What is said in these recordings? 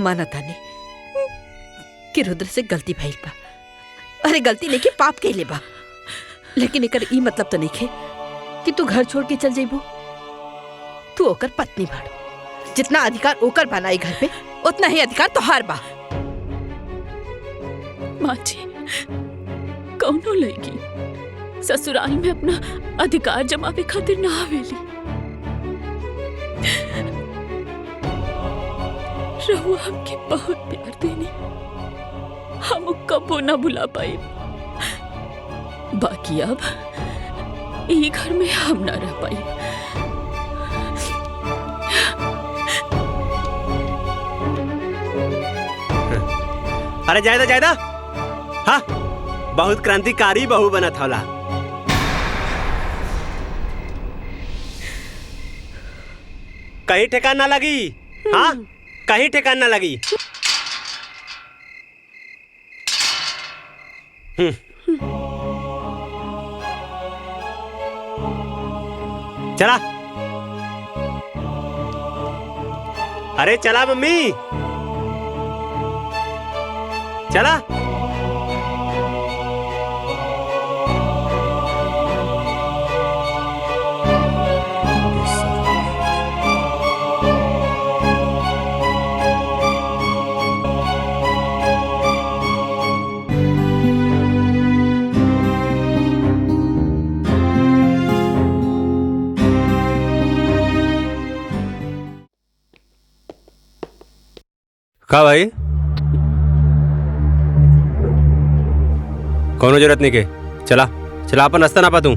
माना तानी कि रुद्र से गलती भइल बा। अरे गलती नहीं कि पाप के ले बा, लेकिन एकर ई मतलब तो नहीं खे कि तू घर छोड़ के चल जाइबो। तू ओकर पत्नी बाड़, जितना अधिकार ओकर बनाई घर पे उतना ही अधिकार तोहार बा। माँ जी, कौनो लड़की ससुराल में अपना अधिकार जमावे खातिर ना आवेली। रहुआ हमके बहुत प्यार देनी, हम कबो ना भुला पाए। बाकी अब ये घर में हम ना रह पाए। अरे जायदा जायदा, हाँ बहुत क्रांतिकारी बहू बना था। कहीं ठेकान ना लगी, हाँ कहीं ठेकान ना लगी। चला, अरे चला मम्मी, चला। का भाई, कोनो जरूरत नहीं के, चला चला अपन रास्ता ना पा तू।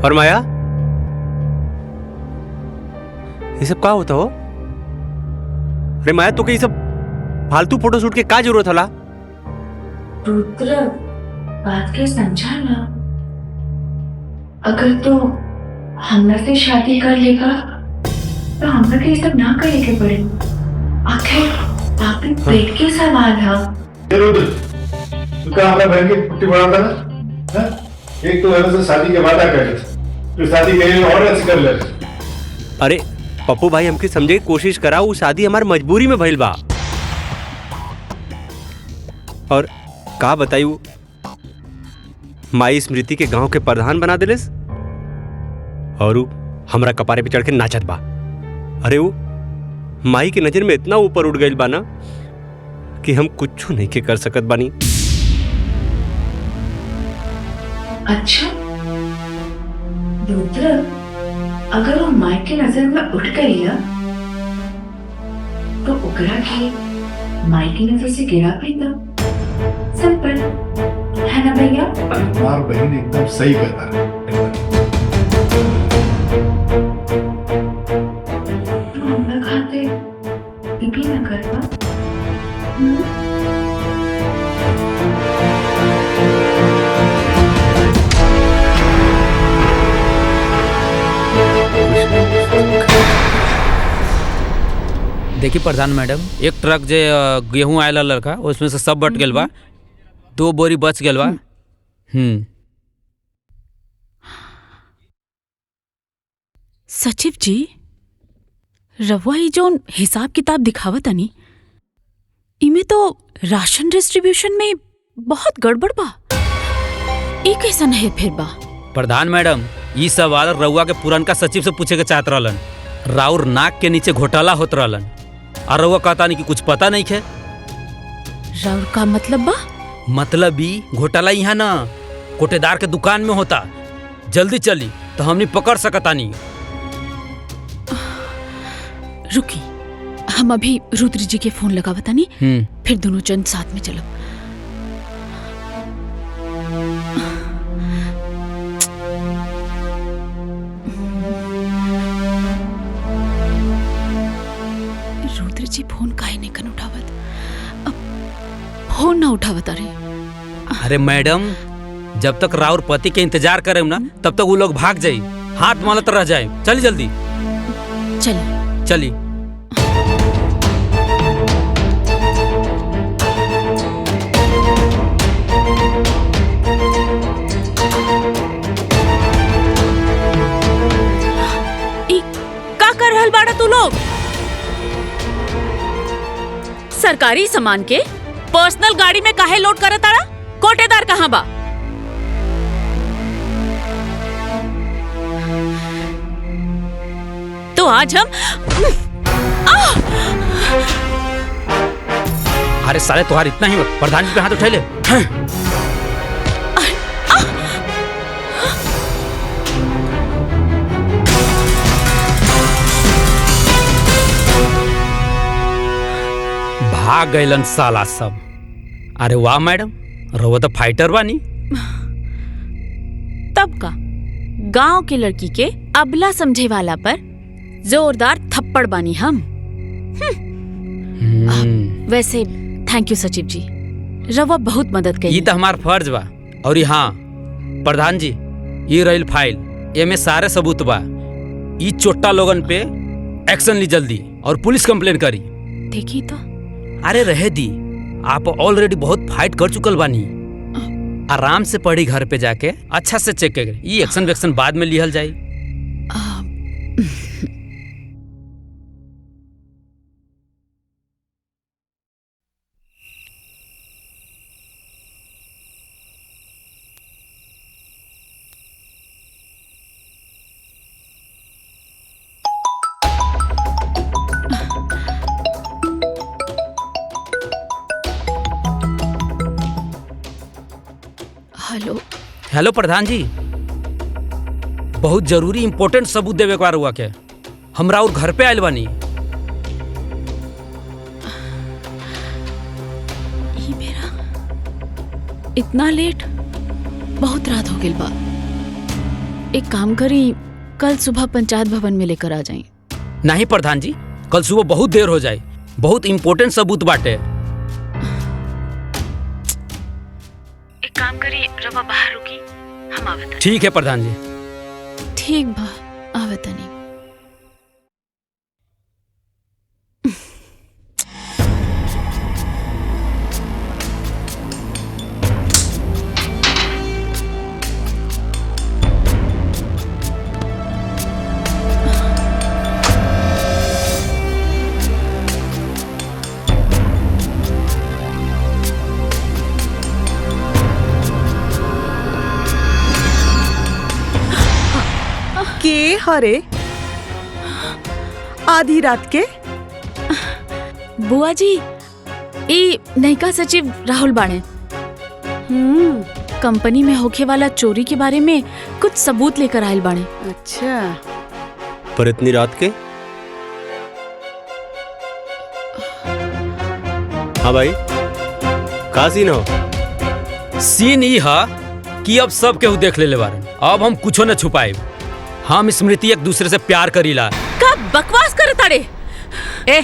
और माया, ये सब का होता हो? अरे माया, तो ये सब फालतू फोटो शूट के का जरूरत होला? रुद्र, बात के समझा ना। अगर तो हमरा से शादी कर लेगा तो हमरा के ये सब ना करे के पड़े। आखिर आपके पेट के सवाल है। रुद्र, तू क्या हमारे बहन की पुट्टी बढ़ाता ना? एक तो ऐसे शादी के वादा कर, फिर शादी के और ऐसे कर ले। अरे पप्पू भाई, हमके समझे की कोशिश करा, वो शादी हमार मजबूरी में भइल बा। और का बताइयो, माई स्मृति के गांव के प्रधान बना दिलिस और वो हमरा कपारे पे चढ़ के नाचत बा। अरे वो माई की नजर में इतना ऊपर उठ गई बा ना कि हम कुछ नहीं के कर सकत बानी। अच्छा रुद्र, अगर वो माई की नजर में उठ गई है तो उकरा के माई की नजर से गिरा भी था। सिंपल है ना भैया? तुम्हारी बहन एकदम सही बता रही है। तो हमरा खाते भी ना करवा। देखिए प्रधान मैडम, एक ट्रक जे गेहूं आयल लड़का, उसमें से सब बट गया बा, 2 बोरी बच गया बा। सचिव जी, रवा ही जो हिसाब किताब दिखावत आनी, इमे तो राशन डिस्ट्रीब्यूशन में बहुत गड़बड़ बा। ये कैसन है फिर बा? प्रधान मैडम, ये सवाल रउआ के पुरनका सचिव से पूछे के चाहत रहलन। राउर नाक के नीचे घोटाला होत रहलन और रउआ कहता नहीं कि कुछ पता नहीं है। राउर का मतलब बा? मतलब भी घोटाला यहाँ ना, कोटेदार के दुकान में होता। जल्दी चली तो हमने पकड़ सकता नहीं। रुकी, हम अभी रुद्र जी के फोन लगावता नहीं, फिर दोनों जन साथ में चलो। रुद्र जी फोन काहे नहीं कन उठावत? अब फोन ना उठावत। अरे मैडम, जब तक राउर पति के इंतजार करे ना, तब तक वो लोग भाग जाये, हाथ मालत रह जाए। चली जल्दी चलिए चली। का कर रहल बाड़ा तू लोग? सरकारी सामान के पर्सनल गाड़ी में काहे लोड करत तारा? कोटेदार कहाँ बा? तो आज हम अरे साले तुम्हारा इतना ही प्रधान जी पे हाथ उठा ले। भाग गइलन साला सब। अरे वाह मैडम, रहुआ तो फाइटर बानी। तब का गांव के लड़की के अबला समझे वाला पर जोरदार थप्पड़ बानी हम। वैसे थैंक यू सचिव जी, रवा बहुत मदद करी। ये तो हमार फर्ज बा। और हाँ प्रधान जी, ये रही फाइल, एमे सारे सबूत बा। ये चोट्टा लोगन पे एक्शन ली जल्दी और पुलिस कंप्लेन करी। देखी तो। अरे रहे दी, आप ऑलरेडी बहुत फाइट कर चुकल बानी। आराम से पढ़ी घर पे जाके अच्छा से चेक कर। ये एक्शन वेक्शन बाद में लिहल जाई। हेलो हेलो प्रधान जी, बहुत जरूरी इंपॉर्टेंट सबूत देवे के हुआ के हमरा और घर पे आयल बानी। ये मेरा इतना लेट, बहुत रात हो गई बा। एक काम करी, कल सुबह पंचायत भवन में लेकर आ जाए। नहीं प्रधान जी, कल सुबह बहुत देर हो जाए, बहुत इंपॉर्टेंट सबूत बाटे। एक काम करी, रवा बाहर रुकी, हम आवत। ठीक है प्रधान जी। ठीक बा, आवत नहीं। के हरे आधी रात के? बुआ जी, ई नयका सचिव राहुल बाणे। कंपनी में होखे वाला चोरी के बारे में कुछ सबूत लेकर आयल बाणे। अच्छा, पर इतनी रात के? हाँ भाई, का सीन हो? सीन ई हा कि अब सब केहू देख ले बारन। अब हम कुछो न छुपाए। हम स्मृति एक दूसरे से प्यार करीला। का बकवास करे तारे? ए,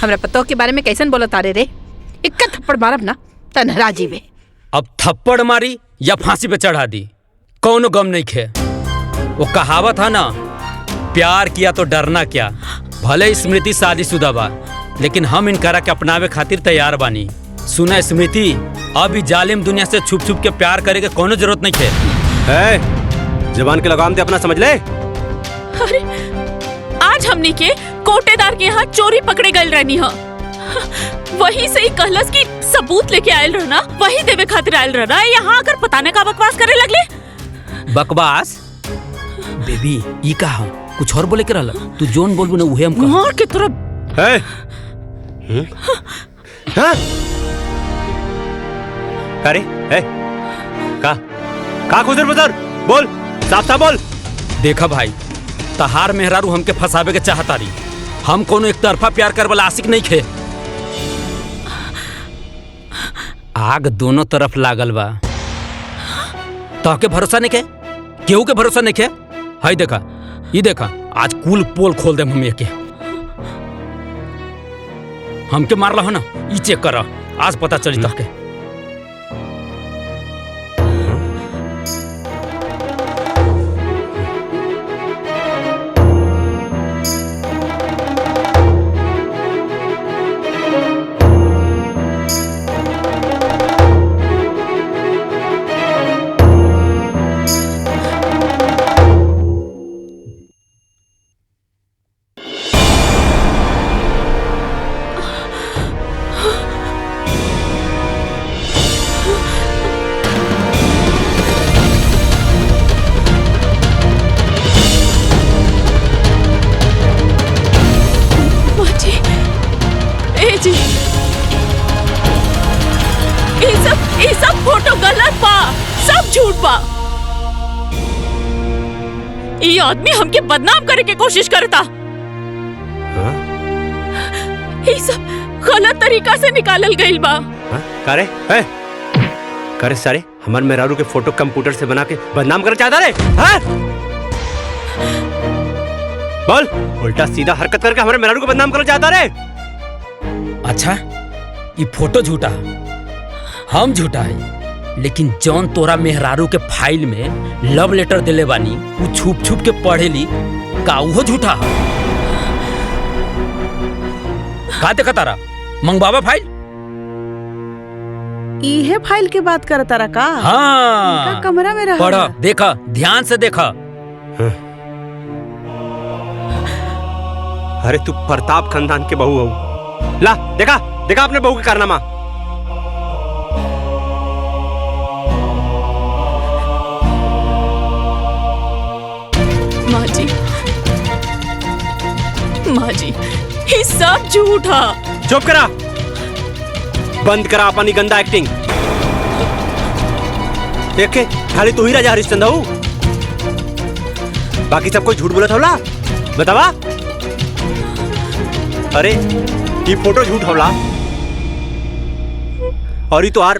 हमरा पतो के बारे में कैसन बोला तारे रे? इक्का थप्पड़ मारब ना तनहरा जीवे। अब थप्पड़ मारी या फांसी पे चढ़ा दी, कौनो गम नहीं खे। वो कहावत है ना, प्यार किया तो डरना क्या। भले स्मृति शादीशुदा बा, लेकिन हम इनकरा के अपनावे खातिर तैयार बानी। सुना स्मृति, अभी जालिम दुनिया से छुप छुप के प्यार करे के कोनो जरूरत नहीं खे। जबान के लगाम दे अपना, समझ ले। अरे आज हमनी के कोटेदार के यहाँ चोरी पकड़े गए रहनी है। वही से ही कहलस कि सबूत लेके आयल रहना, वही देवे खातिर आयल रहना। यहाँ आकर पता नहीं का बकवास करे लगले। बकवास? बेबी ई कहा कुछ और बोले के रहल? तू जोन बोलबू ना उहे हम कह। मार के तरफ। अरे का खुजर बुजर बोल, साफ साफ बोल। देखा भाई, तहार मेहरारू हमके फंसावे के चाहता रही। हम कोनो एक तरफा प्यार कर वाला आशिक नहीं खे। आग दोनों तरफ लागल बा। तहके भरोसा नहीं खे? केहू के भरोसा नहीं खे? हाय देखा, ये देखा, आज कुल पोल खोल दे मम्मी के। हमके मारला हो ना, ये चेक कर, आज पता चली तहके। जी ये सब फोटो गलत बा, सब झूठ बा। ये आदमी हमके बदनाम करे के कोशिश करता। हाँ? ये सब गलत तरीका से निकालल गइल बा। हाँ? करे है? करे सारे हमार मेहरारू के फोटो कंप्यूटर से बना के बदनाम करना चाहता रे? हाँ? बोल, उल्टा सीधा हरकत करके हमारे मेहरारू को बदनाम करना चाहता रे? अच्छा, ये फोटो झूठा, हम झूठा है, लेकिन जौन तोरा मेहरारू के फाइल में लव लेटर दिले बानी वो छुप छुप के पढ़ेली का वो झूठा है? का देखा तारा मंगवावा फाइल? इहे फाइल के बात करता रहा का? हाँ, इनका कमरा में रहा। पढ़ा, देखा, ध्यान से देखा। हाँ। अरे तू प्रताप खानदान के बहू हो। ला देखा देखा अपने बहू के कारनामा। माँ जी ये सब झूठा। चुप करा, बंद करा अपनी गंदा एक्टिंग। देखे खाली तू ही राजा हरिश्चंद्र हो, बाकी सब कोई झूठ बोला था। बतावा। अरे ये फोटो झूठ होला और ये तो आर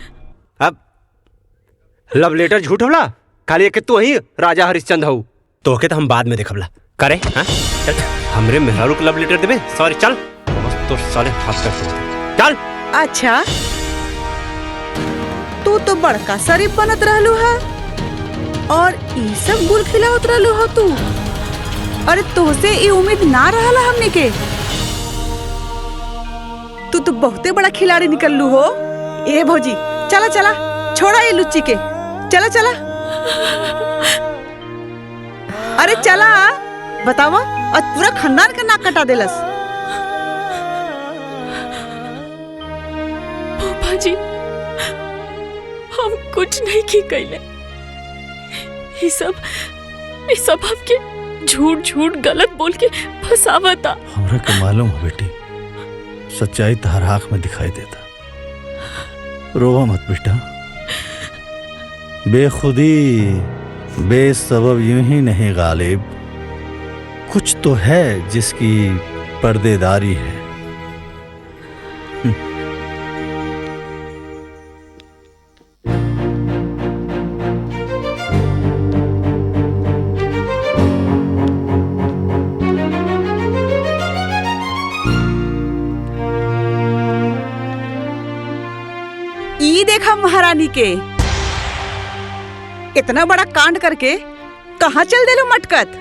अब लव लेटर झूठ होला। खाली एक तू ही राजा हरिश्चंद्र हो, तो के तो हम बाद में देखबला करे। हाँ चल, हमरे मेहरारू को लव लेटर देबे? सॉरी चल, बस तो साले हाथ कर चल। अच्छा तू तो बड़का शरीफ बनत रहलू है और ई सब गुल खिलावत रहलू हो तू। अरे तोसे ई उम्मीद ना रहला हमने के। तू तो बहुते बड़ा खिलाड़ी निकललू हो। ए भौजी चला चला, छोड़ा ये लुच्ची के, चला चला। अरे चला, बतावा, और पूरा खानदान का नाक कटा देलस। पापा जी हम कुछ नहीं की कैले। ये सब हमके झूठ झूठ गलत बोल के फसावता। हमरा के मालूम है बेटी, सच्चाई तहर आँख में दिखाई देता। रोवा मत बेटा, बेखुदी बेसबब यूं ही नहीं गालिब, कुछ तो है जिसकी पर्देदारी है। ई देखा महारानी के इतना बड़ा कांड करके कहाँ चल देलो मटकत?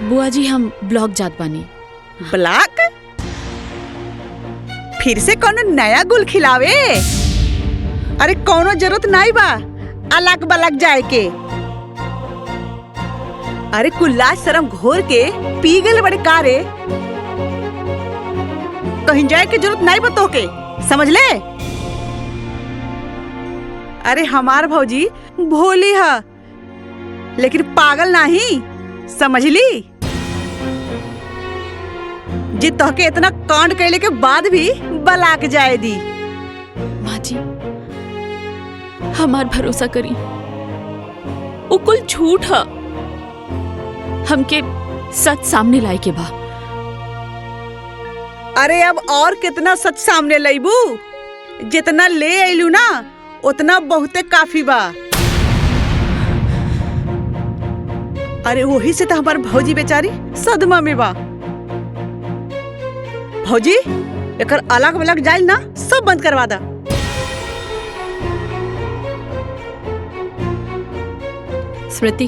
बुआ जी हम ब्लॉक जात बानी। ब्लॉक? फिर से कौनो नया गुल खिलावे? अरे कौनो जरूरत नहीं बा अलग बलग जाए के। अरे कुल्ला शर्म घोर के पी गए बड़े कारे, कहीं जाए के जरूरत नहीं बा तोके, समझ ले। अरे हमार भौजी भोली है लेकिन पागल नहीं, समझ ली। जे तोहके इतना कांड कैले के बाद भी बलाक जाए दी। माँ जी हमार भरोसा करी, वो कुल झूठ है। हमके सच सामने लाए के बा। अरे अब और कितना सच सामने लाइबू? जितना ले आइलू ना उतना बहुते काफी बा। अरे वही से तो हमार भौजी बेचारी सदमा में बा। भौजी एकर अलग अलग जाइल ना सब बंद करवा दा। स्मृति,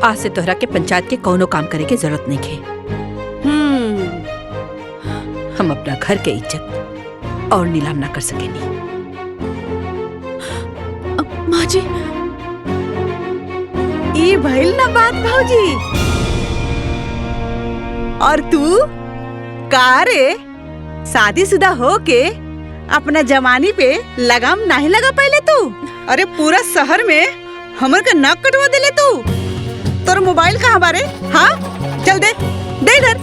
आज से तोहरा के पंचायत के कोनो काम करे के जरूरत नहीं है। हम अपना घर के इज्जत और नीलाम ना कर सकेनी। माँ जी ई भइल ना बात भौजी। और तू का रे शादीशुदा हो के अपना जवानी पे लगाम नहीं लगा पहले तू? अरे पूरा शहर में हमर का नाक कटवा देले तू। तोर मोबाइल कहाँ बारे? हाँ चल दे दे इधर।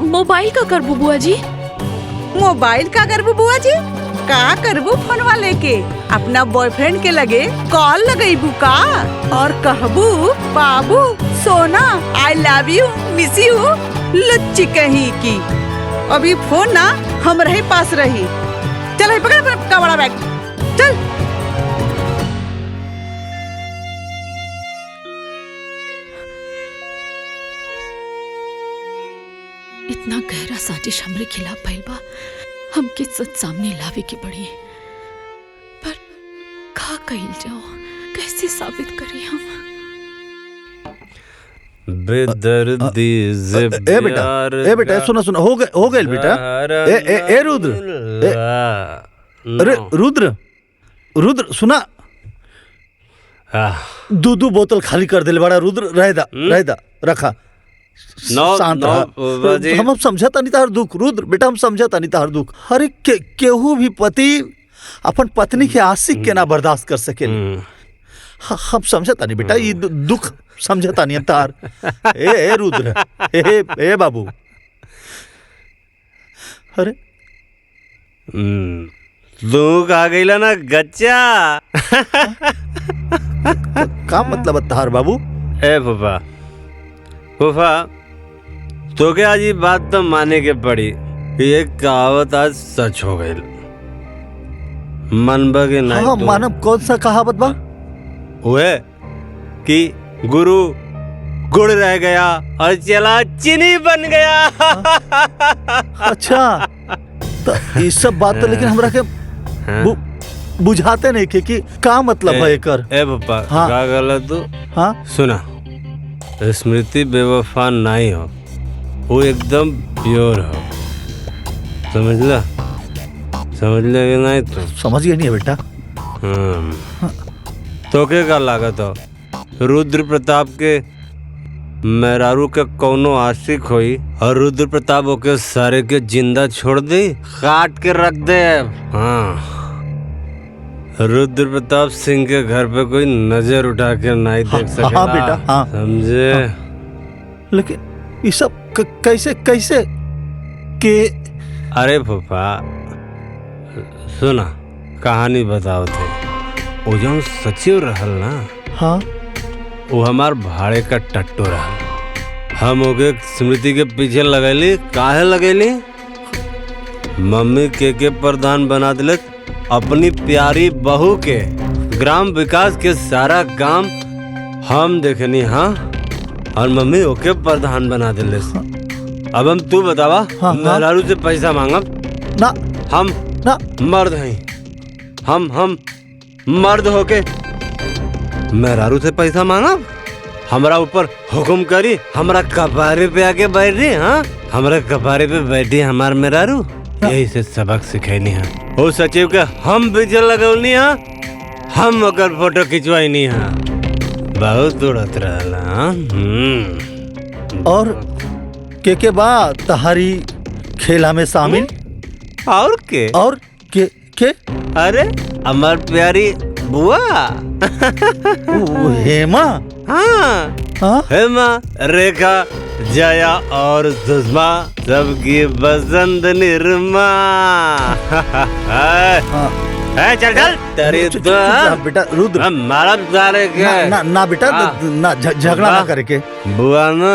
मोबाइल का करबू बुआ जी? मोबाइल का करबू बुआ जी? का करबू फोनवा लेके अपना बॉयफ्रेंड के लगे कॉल लगेबू का और कहबू बाबू सोना I love you miss you लुच्ची कहीं की। अभी फोन ना हम रहे पास रही। चल है पकड़ अपना बड़ा बैग चल। इतना गहरा साजिश हमरे खिलाफ भइल बा, हमके सच सामने लावे के पड़ी। पर का कइल जाओ, कैसे साबित करी हम? बेदर्दी से ए बेटा सुना हो गए बेटा। ए रुद्र, अरे रुद्र सुना, दो बोतल खाली कर दिले बड़ा रुद्र। रहदा रखा शांत रहा। हम समझता नहीं तार दुख रुद्र बेटा, हम समझता नहीं तार दुख। अरे केहू भी पति अपन पत्नी के आशिक के ना बर्दाश्त कर सके। हम समझता नहीं बेटा, ये दुख समझता नहीं तार। ए रुद्र, ए बाबू, अरे दुख आ गईला ना गच्चा। का मतलब तार बाबू? ए फूफा तो क्या आज ये बात तो माने के पड़ी, ये कहावत आज सच हो गई। मनबा के नहीं हाँ, मानव कौन सा कहावत बा? वो कि गुरु गुड़ रह गया और चला चीनी बन गया। अच्छा, तो ये सब बात तो लेकिन हमरा के बुझाते नहीं कि का मतलब है कर। ए पापा हाँ, का गलत तू? हाँ सुना, स्मृति बेवफा नहीं हो, वो एकदम प्योर हो। समझ ले कि नहीं? तो समझ गया नहीं है बेटा। तो क्या लागत हो रुद्र प्रताप के मेहरारू के कौनो आशिक होई और रुद्र प्रताप ओके सारे के जिंदा छोड़ दे, काट के रख दे। हाँ, रुद्र प्रताप सिंह के घर पे कोई नजर उठा के नहीं देख सकेला। हाँ बेटा, हाँ समझे? हाँ। लेकिन ये सब कैसे के? अरे फूफा सुना, कहानी बताओ थे। वो जो सचिव रहल ना, हाँ, वो हमार भाड़े का टट्टू रहल। हम ओके स्मृति के पीछे लगैली। काहे लगैली? मम्मी के प्रधान बना दिले अपनी प्यारी बहू के। ग्राम विकास के सारा काम हम देखनी। हाँ, और मम्मी ओके प्रधान बना दिले। अब हम तू बतावा, हाँ, मेहरारू से पैसा मांगब ना? हम ना मर्द हैं, हम मर्द होके मेहरारू से पैसा मांगब? हमरा ऊपर हुक्म करी, हमरा कपारे पे आके बैठ रही। हाँ, हमरा कपारे पे बैठी हमार मेहरारू। यही से सबक सिखैनी है। ओ सचिव के हम बिजल लगौनी है, हम ओकर फोटो खिंचवाई है। बहुत उड़त रहला। और के बाद तहारी खेला में शामिल? और के? अरे हमार प्यारी बुआ। हेमा? हाँ, हाँ? हेमा, रेखा, जया और सुषमा, सबकी बसंत निर्मा। चल तेरी तो बेटा रुद्र, हमारा सारे के ना बेटा, ना झगड़ा ना करके। बुआ ना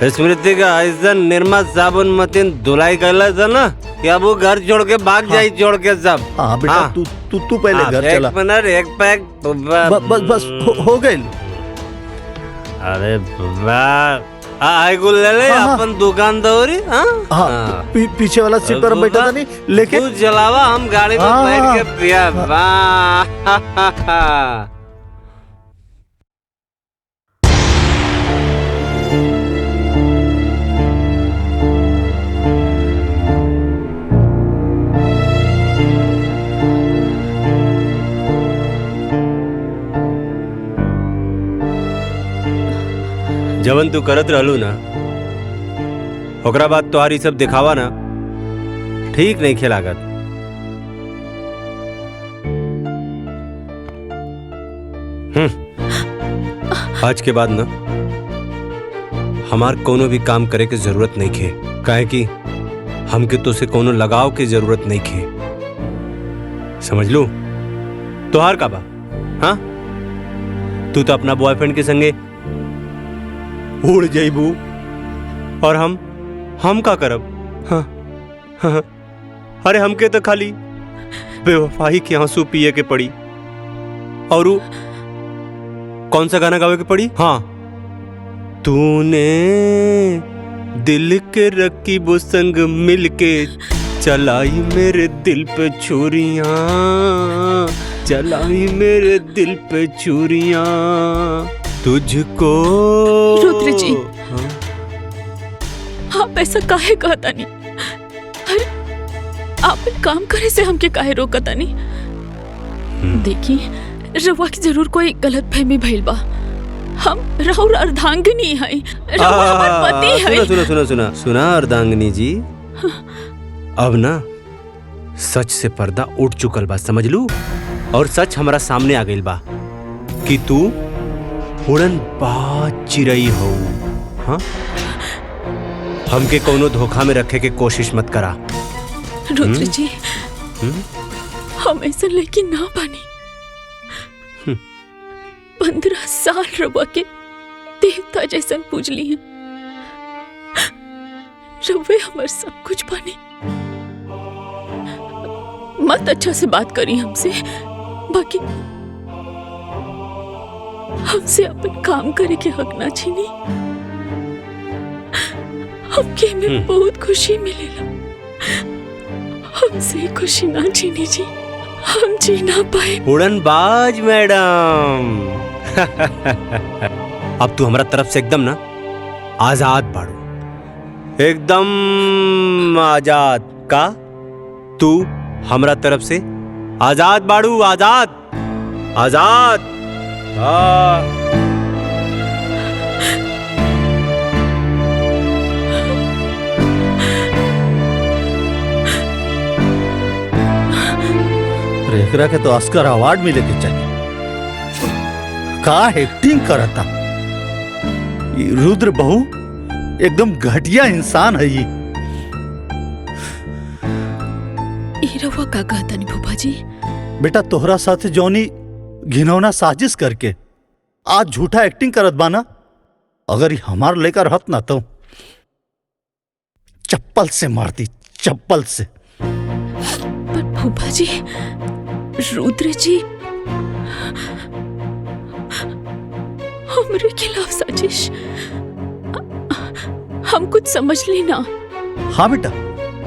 स्मृति का ऐसा निर्मा साबुन मतीन धुलाई कैला था ना कि अब वो घर छोड़ के भाग जाई, छोड़ के सब। हाँ बेटा, तू पहले घर चला। एक मिनट, एक पैक बस हो गई। अरे आइगुल ले ले अपन दुकान दौरी। हाँ, पीछे वाला सीट पर बैठा था नहीं, लेकिन तू चलावा, हम गाड़ी में बैठ के पिया। जवन तू करत रहलू ना, ओकरा बाद तुम्हारी सब दिखावा ना ठीक नहीं खेलागत। आज के बाद ना हमार कोनो भी काम करे के जरूरत नहीं खे। काहे कि हमके तो से कोनो लगाव की जरूरत नहीं खे, समझ लो। तोहार का बा? हाँ, तू तो अपना बॉयफ्रेंड के संगे उड़ जाइबू और हम का करब? हाँ, हाँ, अरे हमके तो खाली बेवफाई के आंसू पिए के पड़ी। और वो कौन सा गाना गावे के पड़ी? हाँ, तूने दिल के रकीबों संग मिलके चलाई मेरे दिल पे छुरियां, चलाई मेरे दिल पे छुरियां तुझको। रुद्र जी, आप ऐसा काहे कहता नहीं? अरे आप काम करे से हमके काहे रोकता नहीं? देखिए, रवा की जरूर कोई गलत फहमी भइल बा। हम राहुल अर्धांगिनी है, रवा हमार पति है। सुना अर्धांगिनी जी, अब ना सच से पर्दा उठ चुकल बा, समझ लू। और सच हमारा सामने आ गइल बा कि तू उड़न बाज चिड़ई हो। हाँ, हमके कोनो धोखा में रखे के कोशिश मत करा। रुद्र जी, हम ऐसा लेकिन ना बानी। 15 साल रवा के देवता जैसन पूजली हैं। रवे हमार सब कुछ बानी। मत अच्छा से बात करी हमसे, बाकी हमसे अपन काम करे के हक ना छीनी। हमके में बहुत खुशी मिलेला। हमसे खुशी ना छीनी जी, हम जी ना पाए। उड़नबाज मैडम, अब तू हमारा तरफ से एकदम ना आजाद बाड़ू, एकदम आजाद। का तू हमारा तरफ से आजाद बाड़ू? आजाद, आजाद। एकरा के तो ऑस्कर अवार्ड मिले के चाहिए। का एक्टिंग करता ये रुद्र बहू, एकदम घटिया इंसान है ये। रवा का कहता नहीं भूपा जी? बेटा तोहरा साथे जौनी घिनौना साजिश करके आज झूठा एक्टिंग करत बाना, अगर ये हमार लेकर रहत ना तो चप्पल से मारती, चप्पल से। पर भूपा जी, रुद्र जी हमरे खिलाफ साजिश, हम कुछ समझ ली ना। हाँ बेटा,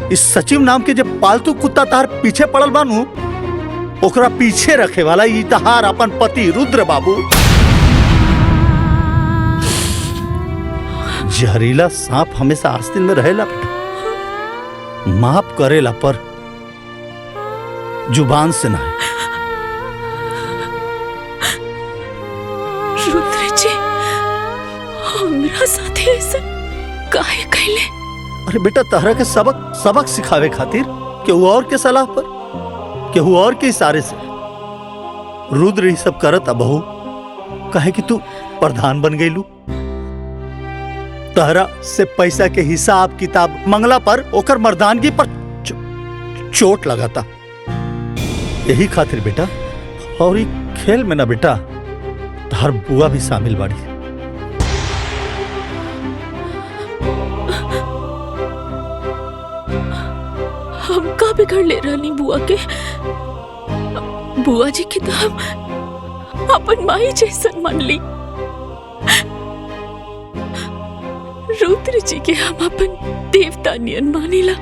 इस सचिव नाम के जब पालतू कुत्ता तार पीछे पड़ल बानू, ओकरा पीछे रखे वाला ई तहार अपन पति रुद्र बाबू। जहरीला सांप हमेशा आस्तीन में रहेला बेटा, माफ करेला पर जुबान से ना। रुद्र जी, हमरा साथे ऐसा काहे कहले? अरे बेटा, तहरा के सबक सिखावे खातिर केहू और के सलाह पर, केहू और के इशारे से रुद्र ही सब करता बहू। काहे कि तू प्रधान बन गईलू, तहरा से पैसा के हिसाब किताब मंगला पर ओकर मर्दानगी पर चोट लगाता। यही खातिर बेटा, और ये खेल में ना बेटा तहर बुआ भी शामिल बाड़ी। हम का बिगड़ ले रहनी बुआ के? बुआ जी की तो हम अपन माई जैसन मान ली। रुद्र जी के हम अपन देवता नियन मानिला।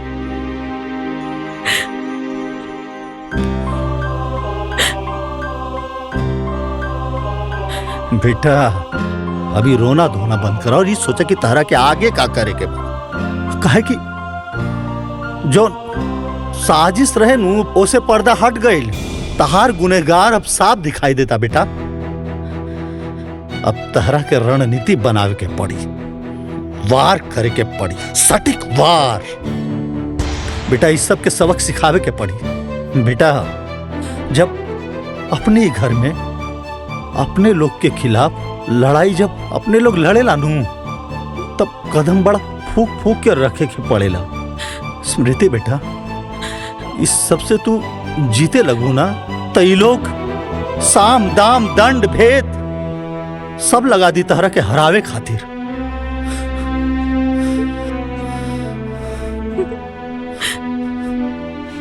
बेटा अभी रोना धोना बंद करा और ये सोचा कि तारा के आगे का करे के बा। काहे कि जो साजिश रहे नु ओसे पर्दा हट गई। तहार गुनेगार अब साफ दिखाई देता बेटा। अब तहरा के रणनीति बनावे के पड़ी, वार करे के पड़ी, सटीक वार। बेटा इस सब के सबक सिखावे के पड़ी। बेटा जब अपने ही घर में अपने लोग के खिलाफ लड़ाई जब अपने लोग लड़े लानू, तब कदम बड़ा फूक फूक के रखे के पड़ेला। स्मृति बेटा, इस सबसे तू जीते लगू ना तो ये लोग साम दाम दंड भेद सब लगा दी तहरा के हरावे खातिर।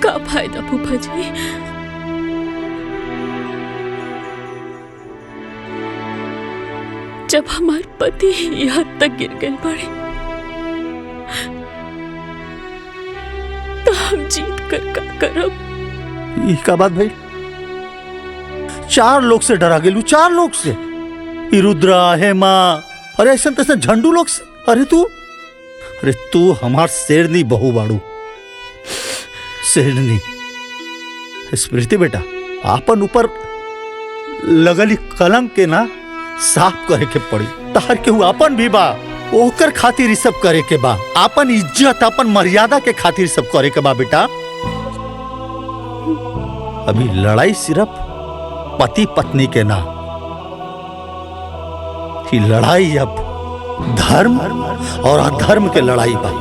का फायदा फूफा जी? जब हमारे पति यहाँ तक गिर गए पड़े तो हम जीत कर का करब? ये का बात भाई? 4 लोग से डरा गेलू, 4 लोग से। ई रुद्रा, हेमा, अरे ऐसा तैसे झंडू लोग से। अरे तू हमार शेरनी बहू बाड़ू, शेरनी। स्मृति बेटा, आपन ऊपर लगली कलंक के ना साफ करे के पड़ी। तार के आपन भी बा, ओकर खातिर सब करे के बा। आपन इज्जत, आपन मर्यादा के खातिर सब करे के बा बेटा। अभी लड़ाई सिर्फ पति पत्नी के ना, कि लड़ाई अब धर्म और अधर्म के लड़ाई बा।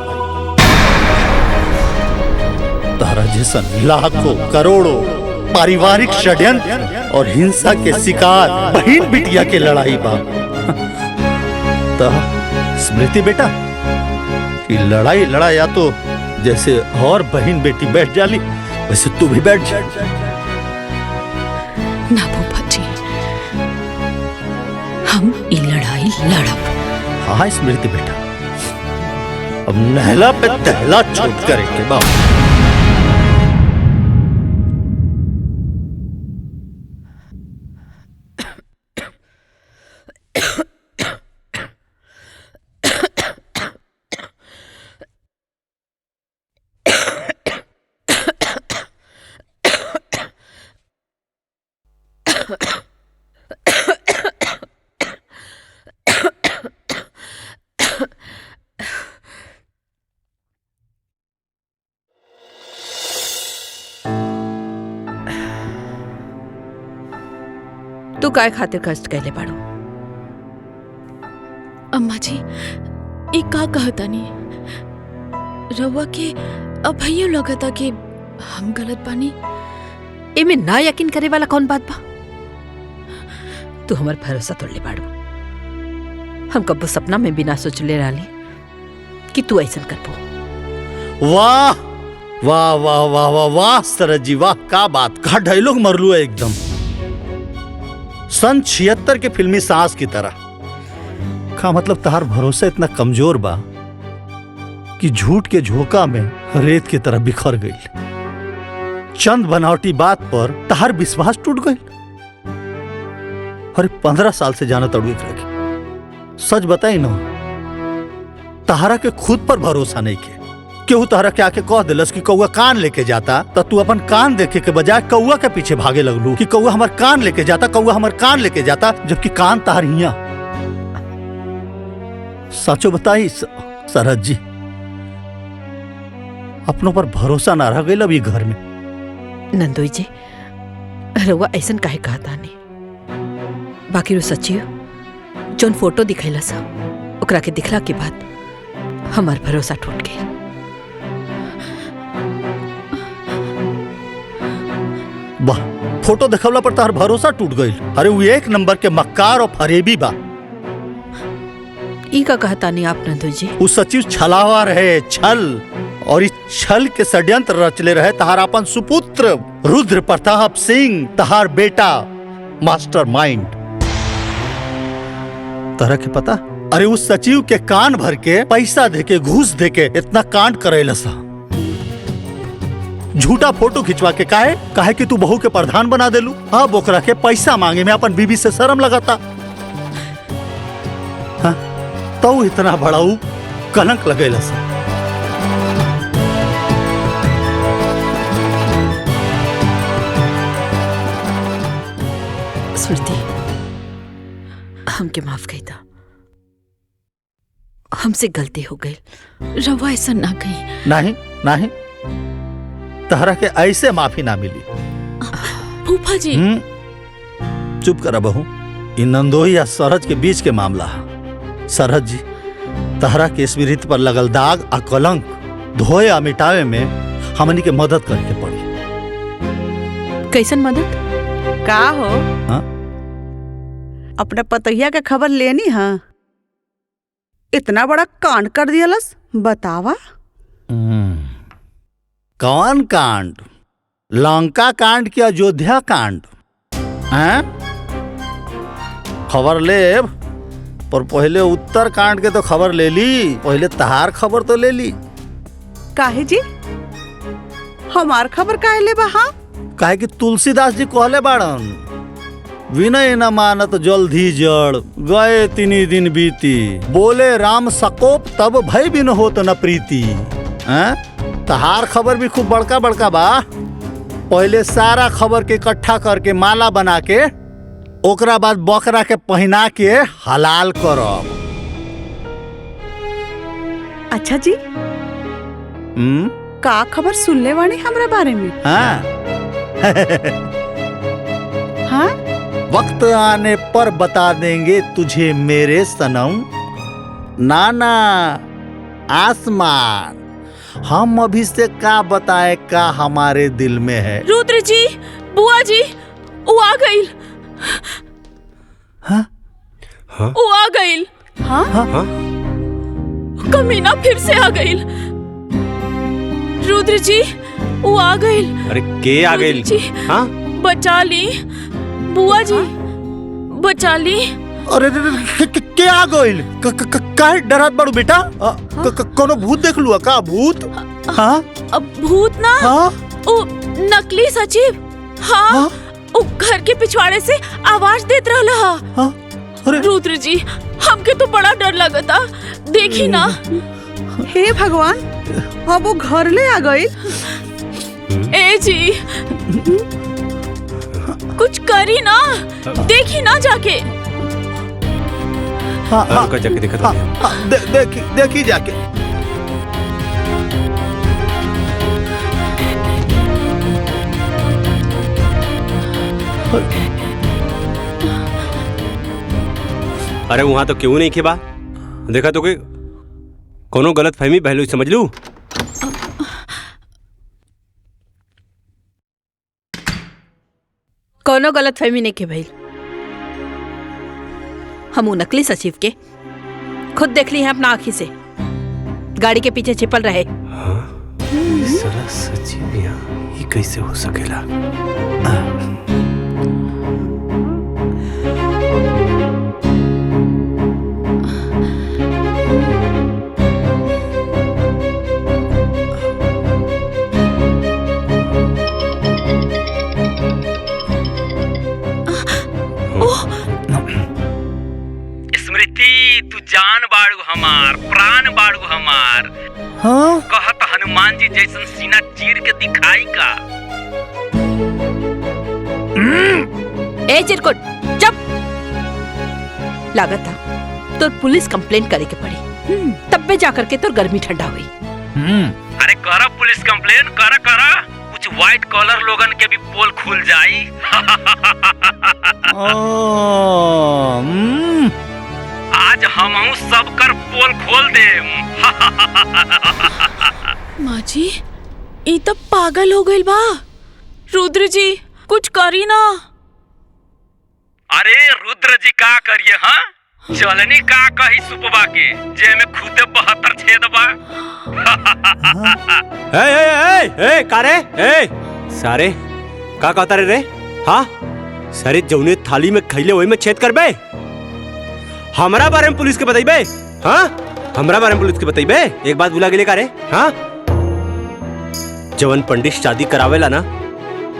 तारा जैसन लाखों करोड़ों पारिवारिक षड्यंत्र और हिंसा के शिकार बहन बिटिया के लड़ाई बा। तो स्मृति बेटा, कि लड़ाई लड़ाया तो जैसे और बहन बेटी बैठ जाली वैसे तू भी बैठ जा। ना फूफा जी, हम ये लड़ाई लड़ब। हाँ स्मृति बेटा, अब नहला पे तहला छोट करेंगे बाप। तू काय खातिर कष्ट कैले बाड़ू? अम्मा जी, ये का कहता नहीं रवा के अब भैया लगता कि हम गलत बानी। एमे ना यकीन करे वाला कौन बात बा? तू हमार भरोसा तोड़ले बाड़ू। हम कब्बो सपना में भी ना सोचले रहली कि तू ऐसा करबो। वाह वाह वाह वाह वाह वाह सरज जी, वाह का बात, का डायलॉग मरलू है एकदम सन 76 के फिल्मी सांस की तरह। का मतलब तहार भरोसा इतना कमजोर बा कि झूठ के झोंका में रेत की तरह बिखर गई। चंद बनावटी बात पर तहार विश्वास टूट गई। अरे 15 साल से जाना तड़ू रखे। सच बताई ना, तहारा के खुद पर भरोसा नहीं के। केहू तहरा के आके कह दिलस कि कौआ कान लेके जाता, तो तू अपन कान देखे के बजाय कौआ के पीछे भागे लगलू कि कौआ हमार कान लेके जाता, कौआ हमार कान लेके जाता, जबकि कान तार हिया। सचो बताई सरहद जी, अपनों पर भरोसा ना रह गई अभी घर में। नंदोई जी, रउआ ऐसन काहे कहता नहीं? बाकी रो सच्ची जोन फोटो दिखैला सा, ओकरा के दिखला के बाद हमार भरोसा टूट गई। वाह, फोटो देखवला पर तार भरोसा टूट गई। अरे वो 1 नंबर के मक्कार और फरेबी बा। ई का कहता नहीं आप नंदोई जी? वो सचिव छलावा रहे, छल, और इस छल के षड्यंत्र रचले रहे तहार अपन सुपुत्र रुद्र प्रताप सिंह, तहार बेटा मास्टर माइंड। तरह के पता? अरे उस सचिव के कान भर के पैसा देके, घूस देके इतना कांड करेला सा। झूठा फोटो खिंचवा के काहे कि तू बहू के प्रधान बना देलू। अब ओकरा के पैसा मांगे में अपन बीबी से शर्म लगाता। हाँ? तो इतना बड़ाऊ कलंक लगेला सा। स्मृति, हमके माफ कही था, हमसे गलती हो गई। रवा ऐसा ना कही। नहीं नहीं, तहरा के ऐसे माफी ना मिली। फूफा जी, चुप करा बहू। इन नंदोई या सरहज के बीच के मामला। सरहज जी, तहरा के स्मृति पर लगल दाग आ कलंक धोए आ मिटावे में हमनी के मदद करके पड़ी। कैसन मदद? का हो हाँ? अपना पतैया के खबर लेनी है? इतना बड़ा कांड कर दियलस, बतावा। कौन कांड? लंका कांड की अयोध्या कांड? हैं? खबर ले, पर पहले उत्तर कांड के तो खबर ले ली, पहले तहार खबर तो ले ली। काहे जी हमार खबर काहे ले बा? हाँ, काहे कि तुलसीदास जी कहले बाड़न, विनय न मानत जल्दी जड़, गए तिनी दिन बीती, बोले राम सकोप तब भय बिन होत न प्रीति। हैं? तहार खबर भी खूब बड़का बड़का बा। पहले सारा खबर के इकट्ठा करके माला बना के ओकरा बाद बकरा के पहना के हलाल करब। अच्छा जी, का खबर सुनले वाणी हमरा बारे में? हाँ। हाँ? वक्त आने पर बता देंगे तुझे मेरे सनम, नाना आसमान, हम अभी से का बताए का हमारे दिल में है। रुद्र जी, बुआ जी, वो आ गई। हाँ? हाँ? वो आ गई। हाँ? हाँ? कमीना फिर से आ गई। रुद्र जी, वो आ गई। अरे के आ गई? रुद्र जी, हाँ? बचा ली बुआ जी, बचा ली। अरे क्या आ गइल? काहे डरत बाड़ू बेटा? कोनो भूत देख लुआ का? भूत? हाँ? अब भूत ना, हाँ? ओ नकली सचिव। हाँ, हाँ? ओ घर के पिछवाड़े से आवाज देत रहला। हाँ? अरे रुद्र जी, हमके तो बड़ा डर लगता, देखी ना। हे भगवान, अब वो घर ले आ गई। ए जी, कुछ करी ना, देखी ना जाके। हाँ, हाँ, रुको जाके देखा हाँ, हाँ, देखी जाके। अरे वहां तो क्यों नहीं खेबा? देखा तो कोई कोनो गलत फहमी पहलू समझ लू। कोनो गलत फहमी नहीं के भइल। हम नकली सचिव के खुद देख ली हैं अपना आँखी से, गाड़ी के पीछे छिपल रहे। हाँ? साला सचिव यहाँ ये कैसे हो सकेला? स्मृति, तू जान बाड़ू हमार, प्राण बाड़ू हमार। हाँ? कहत हनुमान जी जैसन सीना चीर के दिखाई का। ए चिरकुट, चुप। लागत था तो पुलिस कंप्लेंट करे के पड़ी, तब पे जाकर के तो गर्मी ठंडा हुई। अरे करा पुलिस कंप्लेन, करा करा, कुछ व्हाइट कॉलर लोगन के भी पोल खुल जाई। आज हमहू सबकर पोल खोल देम। माँ जी, ई तो पागल हो गई बा। रुद्र जी, कुछ करी ना। अरे रुद्र जी का करिए? हाँ, चलनी का कही सुपवा के जे में खुदे 72 छेद बा। ए कारे ए सारे का कहता रे? हाँ, सारे जौने थाली में खैले वही में छेद करबे। हमरा बारे में पुलिस के बताइबे? हाँ, हमरा बारे में पुलिस के बताइबे? एक बात भुला गेले का रे? हाँ, जवन पंडित शादी करावेला ना,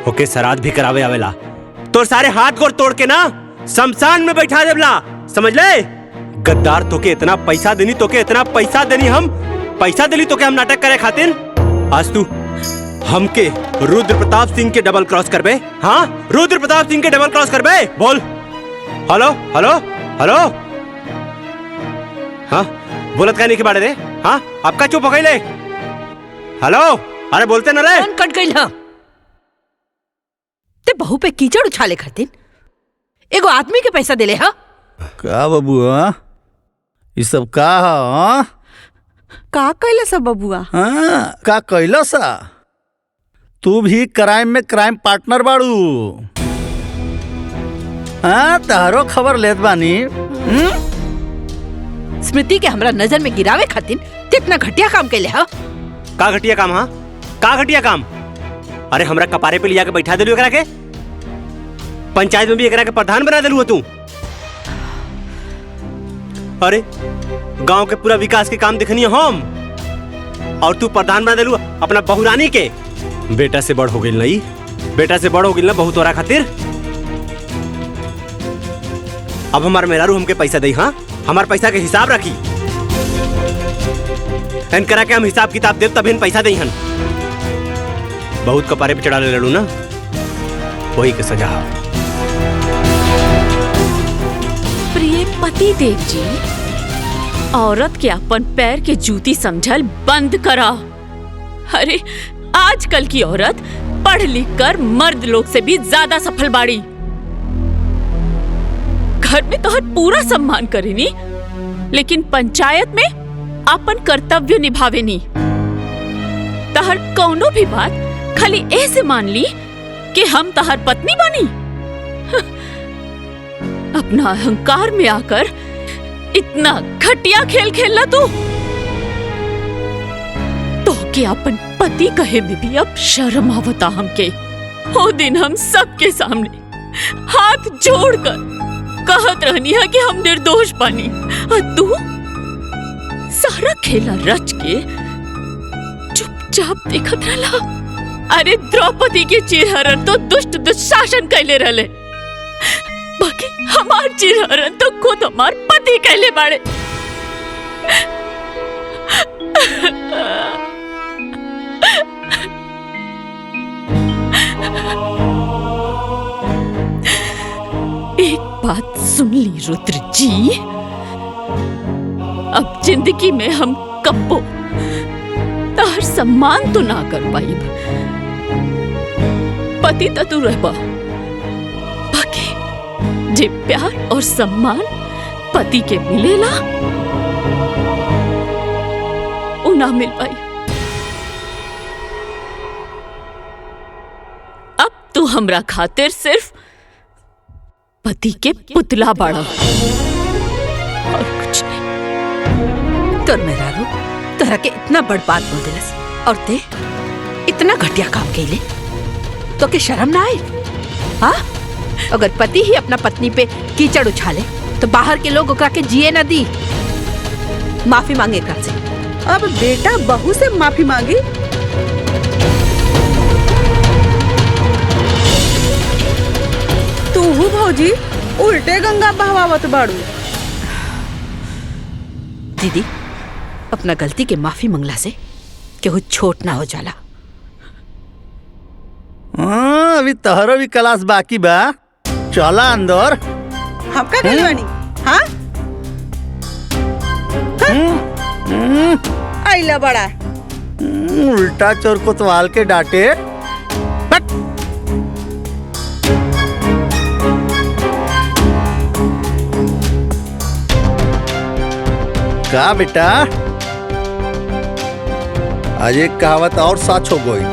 ओके श्राद्ध भी करावे आवेला। तो सारे हाथ गोड़ तोड़ के ना शमशान में बैठा देवला, समझ ले? गद्दार, तोके इतना पैसा देनी, तोके इतना पैसा देनी, हम पैसा देली तोके हम नाटक करे खातिर। आज तू हमके रुद्र प्रताप सिंह के डबल क्रॉस करबे? हाँ, रुद्र प्रताप सिंह के डबल क्रॉस करबे? बोल। Hello hello hello. हाँ, बोलत का नहीं के बारे रे? हाँ, आपका चुप हो गई ले। हेलो, अरे बोलते न रे। कौन कट गई? हाँ, ते बहू पे कीचड़ उछाले खातिर एगो आदमी के पैसा देले। हाँ, का बाबू? हाँ, ये सब का? हाँ, का कैला सा बबुआ? हाँ, का कैला सा? तू भी क्राइम में क्राइम पार्टनर बाड़ू। हाँ, तारो खबर लेत बानी। स्मृति के हमरा नजर में गिरावे खातिर कितना घटिया काम कैले हा? का घटिया काम? हाँ, का घटिया काम? अरे हमरा कपारे पे लिया के बैठा दिलू एकरा के, पंचायत में भी एकरा के प्रधान बना दिलू तू। अरे गांव के पूरा विकास के काम देखनी हम, और तू प्रधान बना दिलू अपना बहुरानी के। बेटा से बड़ हो गई नहीं, बेटा से बड़ हो गई ना बहू तोरा खातिर। अब हमार मेहरारू हमके पैसा दई, हाँ हमार पैसा के हिसाब रखी, एन करा के हम हिसाब किताब देव तब इन पैसा दई हन। बहुत कपारे पे चढ़ा ले लड़ू ना, वही के सजा। प्रिय पति देव जी, औरत के अपन पैर के जूती समझल बंद करा। अरे आजकल की औरत पढ़ लिख कर मर्द लोग से भी ज्यादा सफल बाड़ी। घर में तो हर पूरा सम्मान करेनी, लेकिन पंचायत में अपन कर्तव्य निभावेनी। तहर कौनो भी बात खाली ऐसे मान ली कि हम तहर पत्नी बनी। अपना अहंकार में आकर इतना घटिया खेल खेलना तू तो कि अपन पति कहे में भी अब शर्म आवता हमके। वो दिन हम सबके सामने हाथ जोड़कर कहत रहनी है कि हम निर्दोष बनी, और तू सारा खेला रच के चुपचाप देखत रहला। अरे द्रौपदी के चिरहरण तो दुष्ट दुशासन कैले रहले, बाकी हमार चिरहरण तो खुद हमार पति कैले बाड़े। एक बात सुन ली रुद्र जी, अब जिंदगी में हम कब्बो तार सम्मान तो ना कर पाई। पति तो तू रहबा, बाकी जे प्यार और सम्मान पति के मिलेला वो ना मिल पाई। अब तू हमरा खातिर सिर्फ पति के पुतला बाड़ा और कुछ नहीं। तोर मेहरारू तोरा के इतना बड़ बात बोल दिलस और ते इतना घटिया काम कैले, तो के शर्म ना आए? हाँ, अगर पति ही अपना पत्नी पे कीचड़ उछाले तो बाहर के लोग ओकरा के जिए न दी। माफी मांगे एकरा से। अब बेटा बहू से माफी मांगी? तू भौजी उल्टे गंगा बहवावत बाड़ू। दीदी, अपना गलती के माफी मंगला से केहू छोट ना हो जाला। हाँ, अभी तहरो भी क्लास बाकी बा, चला अंदर। हम का कहले बानी? हाँ, आइला बड़ा उल्टा चोर कोतवाल के डांटे। बट का बेटा, आज एक कहावत और सच हो गई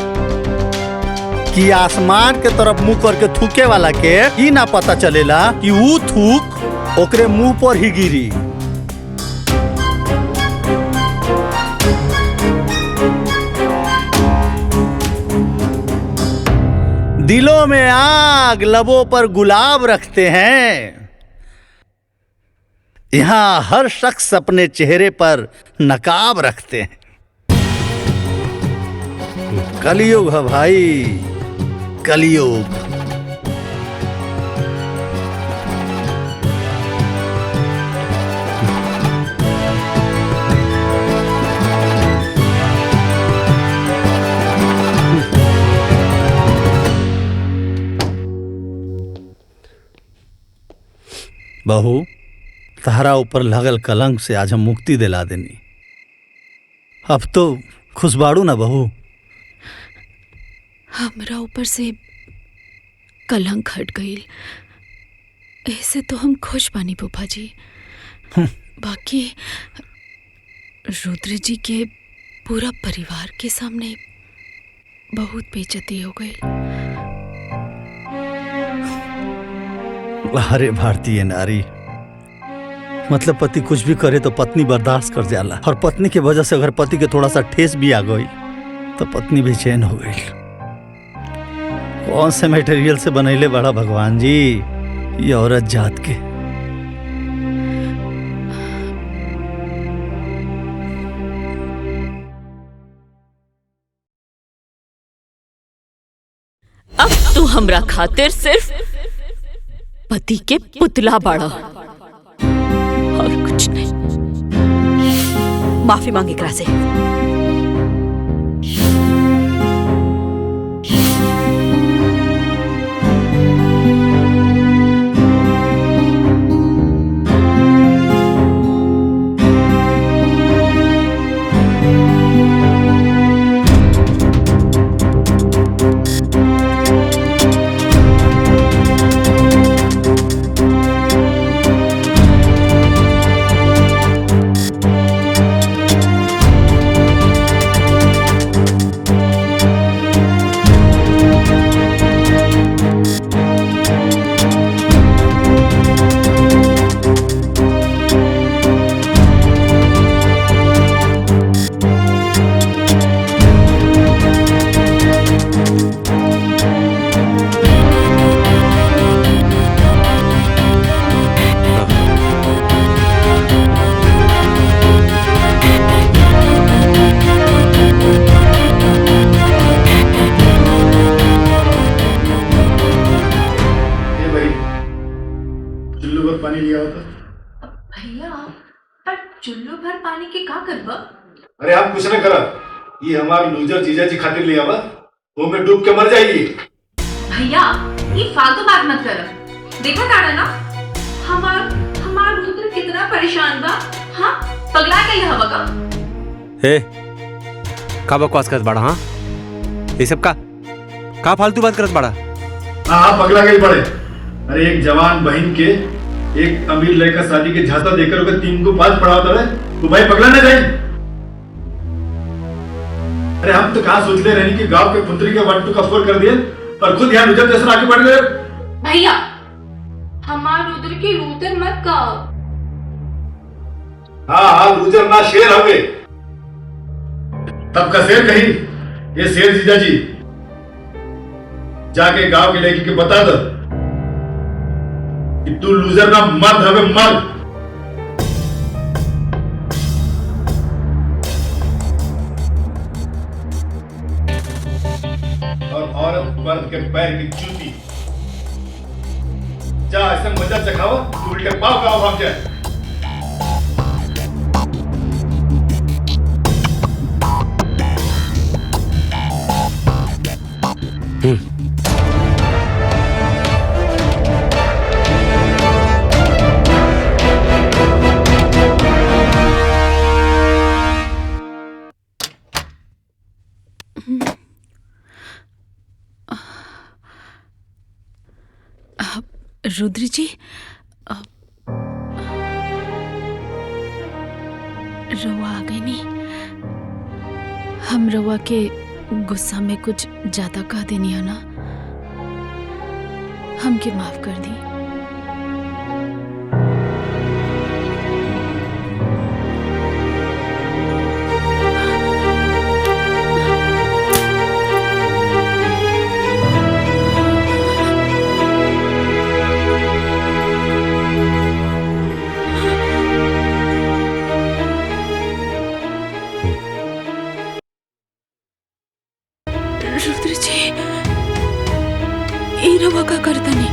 कि आसमान के तरफ मुंह करके थूके वाला के ही ना पता चलेला कि वो थूक ओकरे मुंह पर ही गिरी। दिलों में आग, लबों पर गुलाब रखते हैं। यहाँ हर शख्स अपने चेहरे पर नकाब रखते हैं। कलयुग है भाई, कलयुग। बहू, तहरा ऊपर लगल कलंक से आज हम मुक्ति दिला देनी। अब तो खुश बाड़ू ना बहू? हमरा ऊपर से कलंक हट गई, ऐसे तो हम खुश बानी फूफा जी। बाकी रुद्र जी के पूरा परिवार के सामने बहुत बेइज्जती हो गई। अरे भारतीय नारी, मतलब पति कुछ भी करे तो पत्नी बर्दाश्त कर जाला, और पत्नी की वजह से अगर पति के थोड़ा सा ठेस भी आ गई तो पत्नी बेचैन हो गई। कौन से मटेरियल से बनैले बड़ा भगवान जी ये औरत जात के। अब तू हमरा खातिर सिर्फ पति के पुतला बाड़ा और कुछ नहीं। माफी मांग एकरा से। पानी लिया होता भैया, पर चुल्लू भर पानी के का करबा? अरे आप कुछ न करा, ये हमारे लूजर जीजा जी खातिर लिया हुआ, वो में डूब के मर जाएगी। भैया ये फालतू बात मत कर। देखा तारा ना हमार रुद्र कितना परेशान बा। हाँ पगला गई हवा का। ए का बकवास करत बाड़ा? हाँ ये सब का फालतू बात करत बाड़ा? हाँ पगला गई बड़े। अरे एक जवान बहन के एक अमीर लड़का शादी के झांसा देकर ओके 3 को 5 पढ़ा होता है, तो भाई पगला ना जाए। अरे हम तो कहाँ सोच ले रहे कि गांव के पुत्री के 1 2 का 4 कर दिए और खुद यहाँ रुद्र जैसा आगे बढ़ गए। भैया हमार रुद्र की रुद्र मत कहो। हाँ रुद्र ना शेर हवे। तब का शेर कहीं ये शेर जीजा जी जाके गांव के लड़की के बता दो कि तू लूजर ना मर्द हवे, मर्द। और औरत मर्द के पैर की जूती। जा ऐसे मजा चखाओ तू उल्टे पाव गाँव भाग जाए। रुद्र जी रवा आ गई नहीं। हम रवा के गुस्सा में कुछ ज्यादा कह देनी है ना, हमके माफ कर दी। रुद्र जी ये रवा का करता नहीं।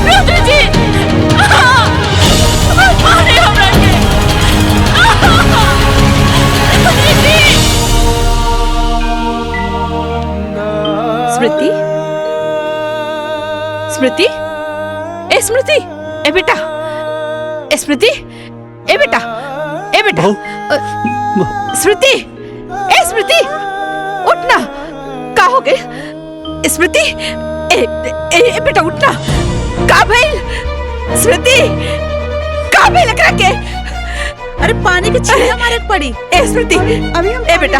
रुद्र जी मारे हमरा के। स्मृति, स्मृति, ए स्मृति, ए बेटा, ए स्मृति, ए बेटा, ए बेटा, स्मृति, ए स्मृति, उठना। का हो गए स्मृति? ए बेटा उठना। का भइल स्मृति? का भइल एकरा के? अरे पानी के छींटा मारे के पड़ी। ए स्मृति अभी हम ए बेटा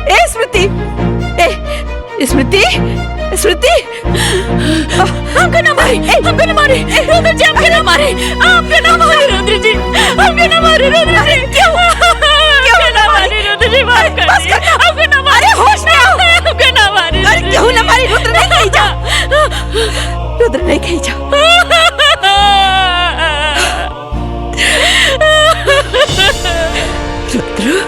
ए स्मृति ए स्मृति स्मृति हमको ना मारे, हमको ना मारे रुद्र जी, हमको ना मारे, हमको ना मारे रुद्र जी, हमको ना मारे रुद्र जी। क्यों ना मारे रुद्र जी? मार कर बस कर। हमको ना मारे, होश में आओ, हमको ना मारे। अरे क्यों ना मारी? रुद्र नहीं कही जा, रुद्र नहीं कही जा। रुद्र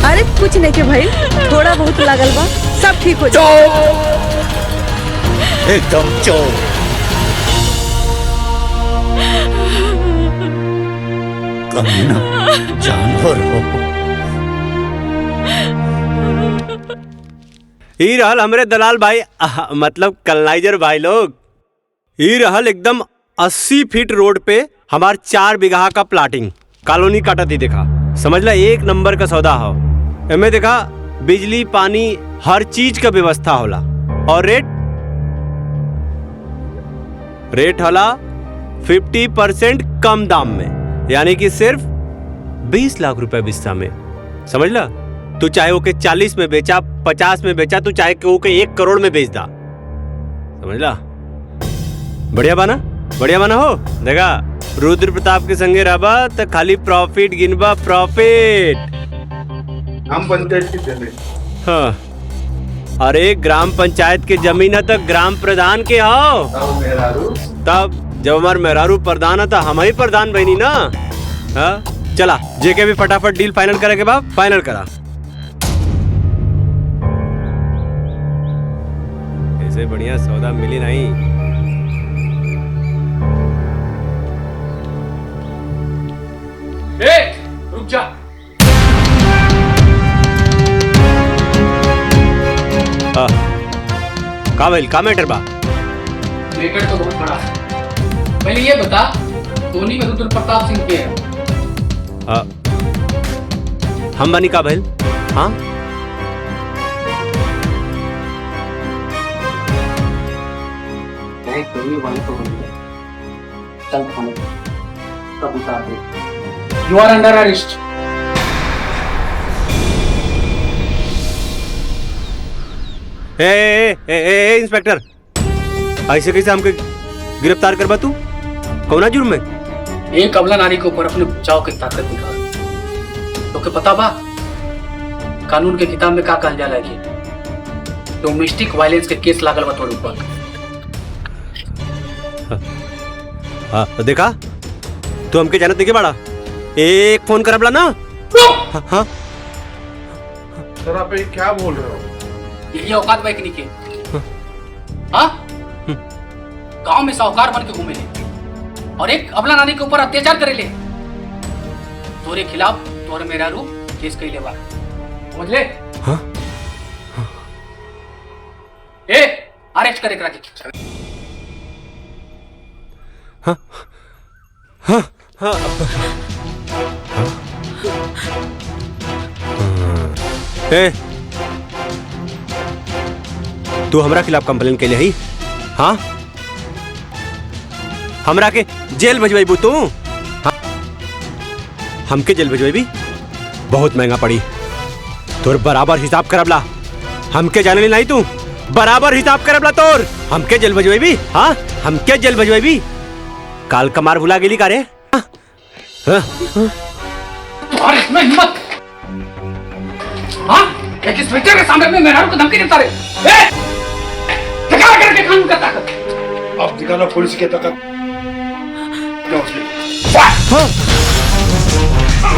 अरे कुछ नहीं के भाई, थोड़ा बहुत लागल बा, सब ठीक हो जाए। एकदम चोर। कमीना जानवर हो। ई रहल हमरे दलाल भाई मतलब कलनाइजर भाई लोग। ई रहल एकदम 80 फीट रोड पे हमार 4 बीघा का प्लाटिंग कॉलोनी काटती देखा। समझला एक नंबर का सौदा हो। एमे देखा बिजली पानी हर चीज का व्यवस्था होला और रेट होला 50% कम दाम में, यानी कि सिर्फ 20 लाख रुपए बिस्सा में। समझला? तू चाहे ओके 40 में बेचा, 50 में बेचा, तू चाहे ओके 1 करोड़ में बेच दा। समझला? बढ़िया बाना? बढ़िया बाना हो। देखा रुद्र प्रताप के संगे रहबा तो खाली प्रॉफिट गिनबा, प्रॉफिट। हम पंचायत की चले। हाँ, अरे ग्राम पंचायत के जमीन है तो ग्राम प्रधान के हो। तब जब हमार मेहरारू प्रधान है तो हम ही प्रधान बनी ना। हाँ चला, जेके भी फटाफट डील फाइनल करे के बाद फाइनल करा। ऐसे बढ़िया सौदा मिली नहीं। रुक जा। का भइल? का मैटर बा? मैटर तो बहुत बड़ा है। पहले ये बता, धोनी में रुद्र प्रताप सिंह के है? हम बनी का भइल? हाँ धोनी वाले तो चल थाने तब उतार दे। You are under arrest. ए इंस्पेक्टर, ऐसे कैसे हमके गिरफ्तार करबा तू? कौना जुर्म में? एक अबला नारी के ऊपर अपने बचाव की ताकत दिखा। तो के पता बा कानून के किताब में का कहल जाला कि डोमेस्टिक वायलेंस के केस लागल बा तोर ऊपर। हाँ देखा, तू हमके जानत नहीं के बाड़ा। एक फोन करबला ना। हाँ सर आप ये क्या बोल रहे हो? यही औकात बैकनी के। हाँ गांव में साहूकार बन के घूमे ले और एक अबला नानी के ऊपर अत्याचार करे ले। तोरे खिलाफ तोरे मेरा रू केस कइले बा, समझ ले? हाँ ए अरेस्ट करे करा के। हाँ हाँ हाँ ए तू हमरा खिलाफ कंप्लेन के लिए ही? हाँ हमरा के जेल भेजवाई तू? हाँ? हमके जेल भेजवाई बहुत महंगा पड़ी। तोर बराबर हिसाब करबला। हमके जाने नहीं तू बराबर हिसाब करबला तोर। हमके जेल भेजवाई। हाँ हमके जेल भेजवाई। काल कमार भुला गेली का रे? हाँ? और इसमें हिम्मत? हाँ एक इंस्पेक्टर के सामने में मेहरारू को धमकी देता रे। दिखा करके कानून का ताकत। अब दिखाना पुलिस की ताकत।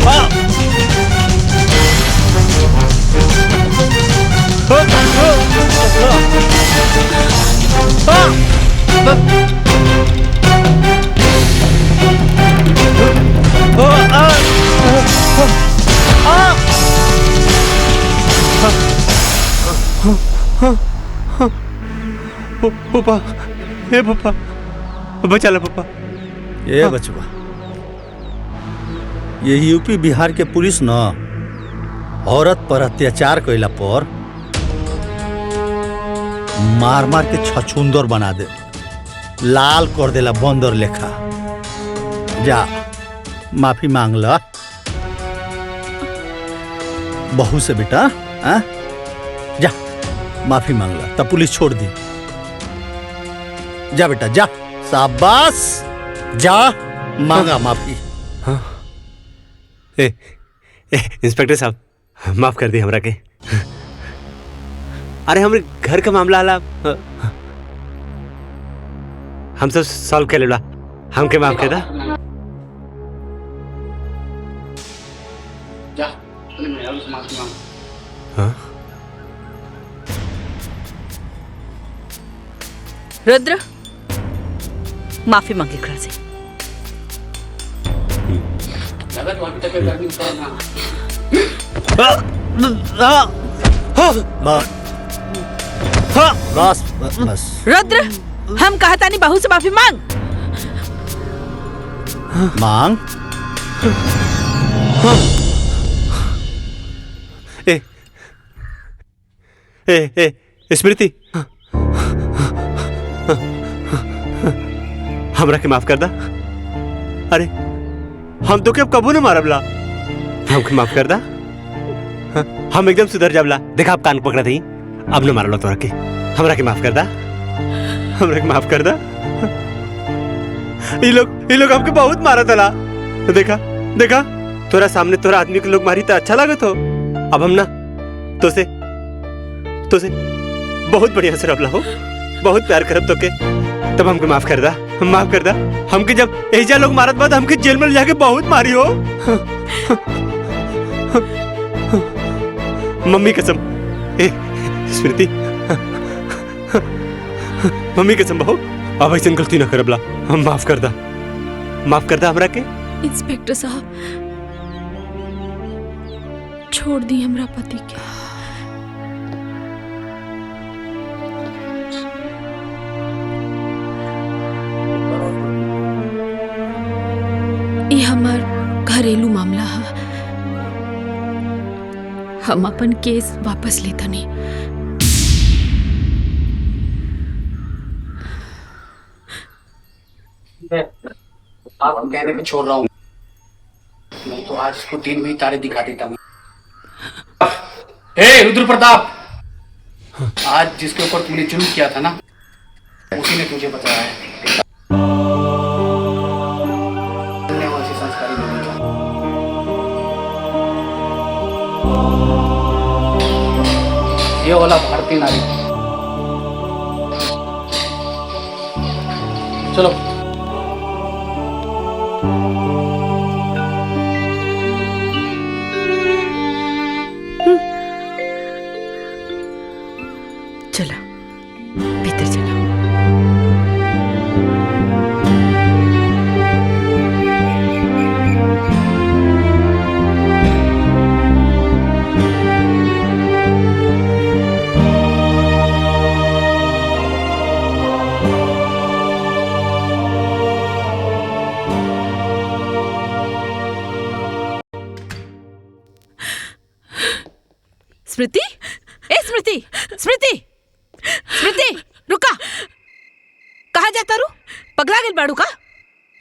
हाँ? हे पप्पा बचा ला पप्पा। ये बचवा, ये यूपी बिहार के पुलिस न औरत पर अत्याचार कैला पर मार मार के छछुंदर बना दे, लाल कर देला बंदर लेखा। जा माफी मांग ला बहू से बेटा। आ? जा माफी मांग ला तब पुलिस छोड़ दी। जा बेटा जा, शाबाश, जा मांगा माफी। हाँ इंस्पेक्टर साहब माफ कर दी हमरा के। अरे हमरे घर का मामला आला हम सब सॉल्व कर लेला, हमके माफ कर दा। जा माफी मांग। हाँ रुद्र माफी मांगे एकरा से। लगा तो अभी तक गर्मी उतरना। बस बस बस। रुद्र हम कहता नहीं बहू से माफी मांग। मांग। स्मृति हमरा के माफ कर दा। अरे हम तो के अब कबू न मारबला, हमके माफ कर दा। हम एकदम सुधर जाबला। देखा आप कान पकड़ा थी, अब न मारला तोरा के। हमरा के माफ कर दा, हमरा के माफ कर दा। ये लोग हमके बहुत मारा तला। देखा देखा तोरा सामने तोरा आदमी के लोग मारी तो अच्छा लागत हो। अब हम ना तो से बहुत बढ़िया से रबला हो, बहुत प्यार करब तो के। तब हमके माफ कर दा, माफ कर दा। हमके जब एजा लोग मारत बाद हमके जेल में ले जाके बहुत मारी हो। मम्मी कसम, स्मृति मम्मी कसम बहू, अब ऐसे गलती ना करबला। हम माफ कर दा, माफ कर दा हमरा के। इंस्पेक्टर साहब छोड़ दी हमरा पति के। ये हमार घरेलू मामला है, हम अपन केस वापस लेता नहीं। आप कहने पे छोड़ रहा हूँ, नहीं तो आज इसको दिन में ही तारे दिखा देता हूँ। हे रुद्र प्रताप, आज जिसके ऊपर तूने जुल्म किया था ना, उसी ने तुझे बताया है। संस्कारी नहीं था। ये वाला भारतीय नारी। चलो चलो भीतर चलो। स्मृति, ए स्मृति, स्मृति, स्मृति, रुका। कहाँ जाता रू? पगला गेल बाड़ू का?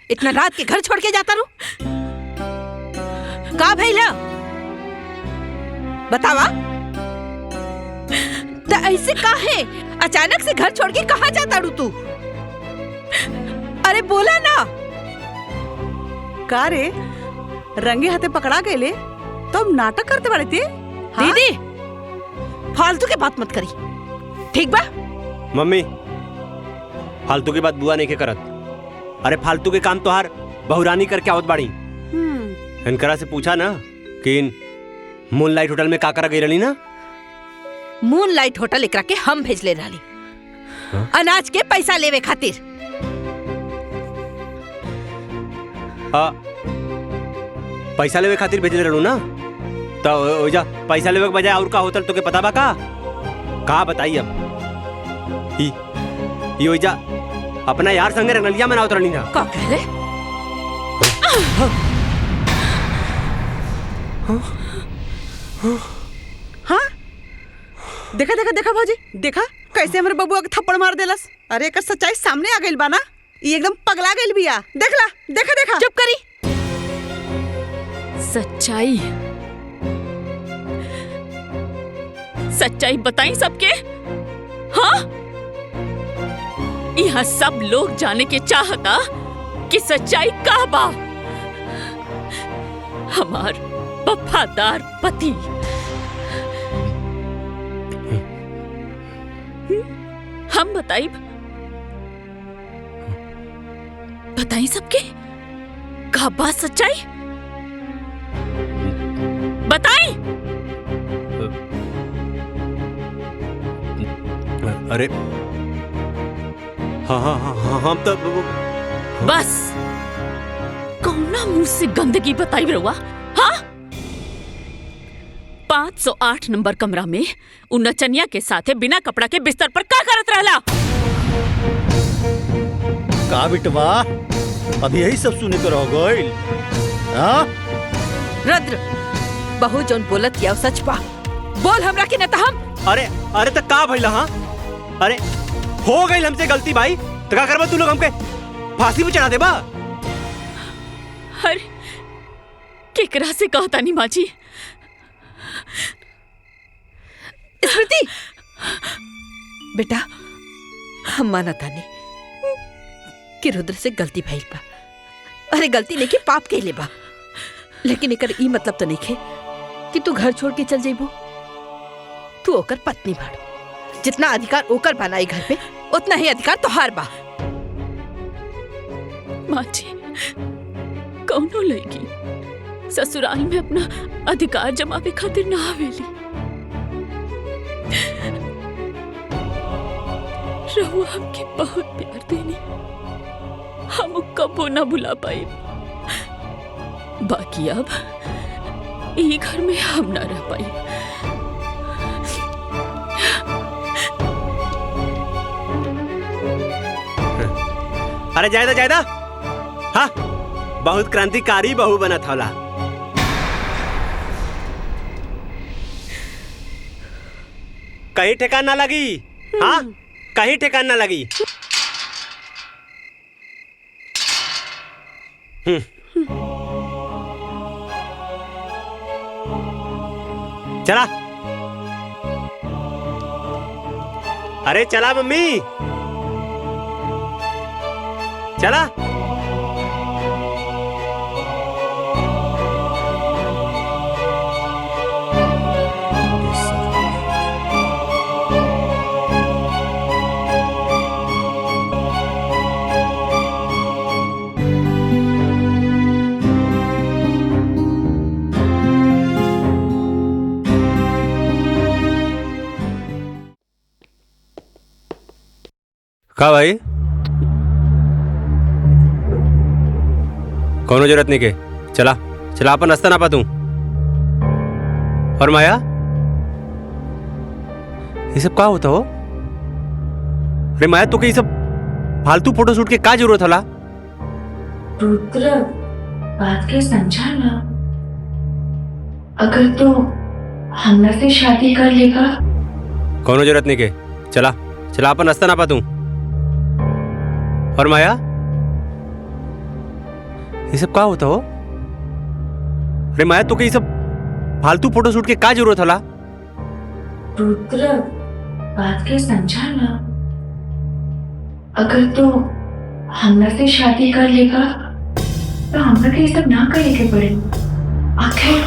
इतना रात के घर छोड़ के जाता रू? का भइला? बतावा। तो ऐसे काहे अचानक से घर छोड़ के कहाँ जाता रू तू? अरे बोला ना। का रे रंगे हाथे पकड़ा गए तो अब नाटक करते बड़े थे। दीदी फालतू के बात मत करी, ठीक बा? मम्मी फालतू की बात बुआ नहीं के करत। अरे फालतू के काम तोहार बहुरानी करके आवत बाड़ी। इनकरा से पूछा ना कि मूनलाइट होटल में का करा गई रही ना। मूनलाइट होटल एकरा के हम भेज ले रही, अनाज के पैसा लेवे खातिर। पैसा लेवे खातिर भेजले रहू ना, तो ओजा पैसा लेवे के बजाय और का होटल तो के पता बा का बताई अब। ई ओजा अपना यार संगे रंगलिया में ना उतरनी था। का कहले? हाँ देखा देखा देखा भाजी, देखा कैसे हमारे बबुआ के थप्पड़ मार देलस। अरे एक सच्चाई सामने आ गइल बा ना, ये एकदम पगला गइल बिया। देखला, देखा देखा। चुप करी। सच्चाई सच्चाई बताई सबके। हाँ, यहाँ सब लोग जाने के चाहता कि सच्चाई का बा। हमार वफादार पति हम बताई सबके का बात सच्चाई बताई। अरे हाँ हाँ हाँ हाँ हम तो बस कौना मुंह से गंदगी बताई रहुआ। हाँ, 508 नंबर कमरा में उन नचनिया के साथे बिना कपड़ा के बिस्तर पर का करत रहला? का बिटवा अभी यही सब सुने को रह गइल। हाँ रुद्र, बहू जोन बोलत या सच बा, बोल हमरा के न त हम। अरे अरे तो का भइला? हाँ अरे हो गई हमसे गलती भाई, तो का करबा तू लोग हमके फांसी पे चढ़ा देबा? अरे केकरा से कहता नहीं माँ जी। स्मृति बेटा, हम मानता नहीं कि रुद्र से गलती भइल बा। अरे गलती नहीं कि पाप के ले बा, लेकिन एकर ई मतलब तो नहीं खे कि तू घर छोड़ के चल जाइबो। तू ओकर पत्नी बाड़, जितना अधिकार ओकर बनाई घर पे उतना ही अधिकार तोहार बा। माँ जी, कौनो लड़की ससुराल में अपना अधिकार जमावे खातिर ना आवेली। रहुआ हमके बहुत प्यार देनी, हम कबो ना भुला पाए। बाकी अब ये घर में हम ना रह पाए। अरे जायदा जायदा, हाँ बहुत क्रांतिकारी बहू बना था। कहीं ठेकान ना लगी। हाँ कहीं ठेकान ना लगी। चला, अरे चला मम्मी, चला। का भाई, कोनो जरूरत नहीं के, चला चला अपन रास्ता ना पातू। और माया, ये सब का होता हो? अरे माया, तो ये सब फालतू फोटो शूट के का जरूरत होला? रुद्र, बात के समझा ना। अगर तो हमरा से शादी कर लेगा। कोनो जरूरत नहीं के, चला चला अपन रास्ता ना पातू। और माया, ये सब का होता हो? अरे माया, तो ये सब फालतू फोटो शूट के का जरूरत होला? रुद्र, बात के समझा ना। अगर तो हमरा से शादी कर लेगा तो हमरा के ये सब ना करे के पड़े। आखिर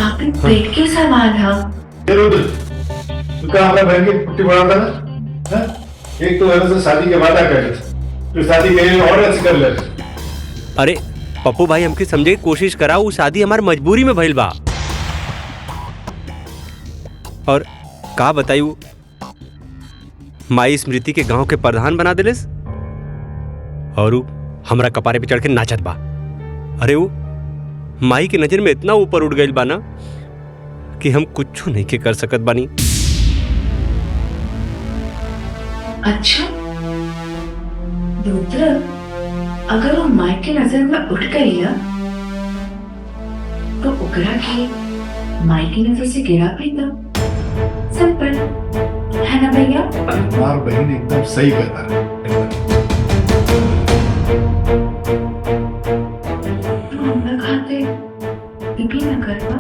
आपके पेट के सवाल है। रुद्र, तू क्या हमारा बहन की पुट्टी बढ़ाता ना? हाँ? एक तो ऐसे शादी के वादा कर ले, फिर शादी के और ऐसे कर ले। अरे पप्पू भाई, हमके समझे की कोशिश करा, वो शादी हमार मजबूरी में भइल बा। और का बताई, माई स्मृति के गांव के प्रधान बना दिलिस और वो हमरा कपारे पे चढ़ के नाचत बा। अरे वो माई के नजर में इतना ऊपर उठ गइल बा ना कि हम कुछ नहीं के कर सकत बानी। अच्छा, रुद्र, अगर वो माइक के नजर में उठ गई ना, तो ओकरा के माइक की नजर से गिरा भी था। सिंपल है ना भैया? हमार बहन एकदम सही कहता है। तो हम लोग खाते पिपी न करवा।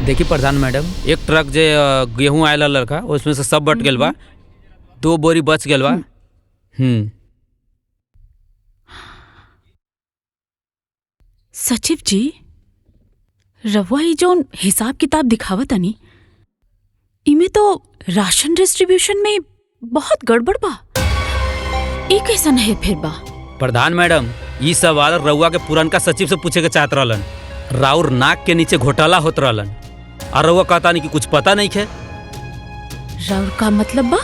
देखिए प्रधान मैडम, एक ट्रक जे गेहूं आयल लड़का उसमें से सब बट गेल बा, 2 बोरी बच गेल बा। सचिव जी, रवा ई जोन हिसाब किताब दिखावत तनी, इमे तो राशन डिस्ट्रीब्यूशन में बहुत गड़बड़ बा। ई कैसन है फिर बा? प्रधान मैडम, ई सवाल रउआ के पुरनका सचिव से पूछे के चाहत रहलन। राउर नाक के नीचे घोटाला होत रहलन और रउआ कहता नहीं कि कुछ पता नहीं है। राउर का मतलब बा?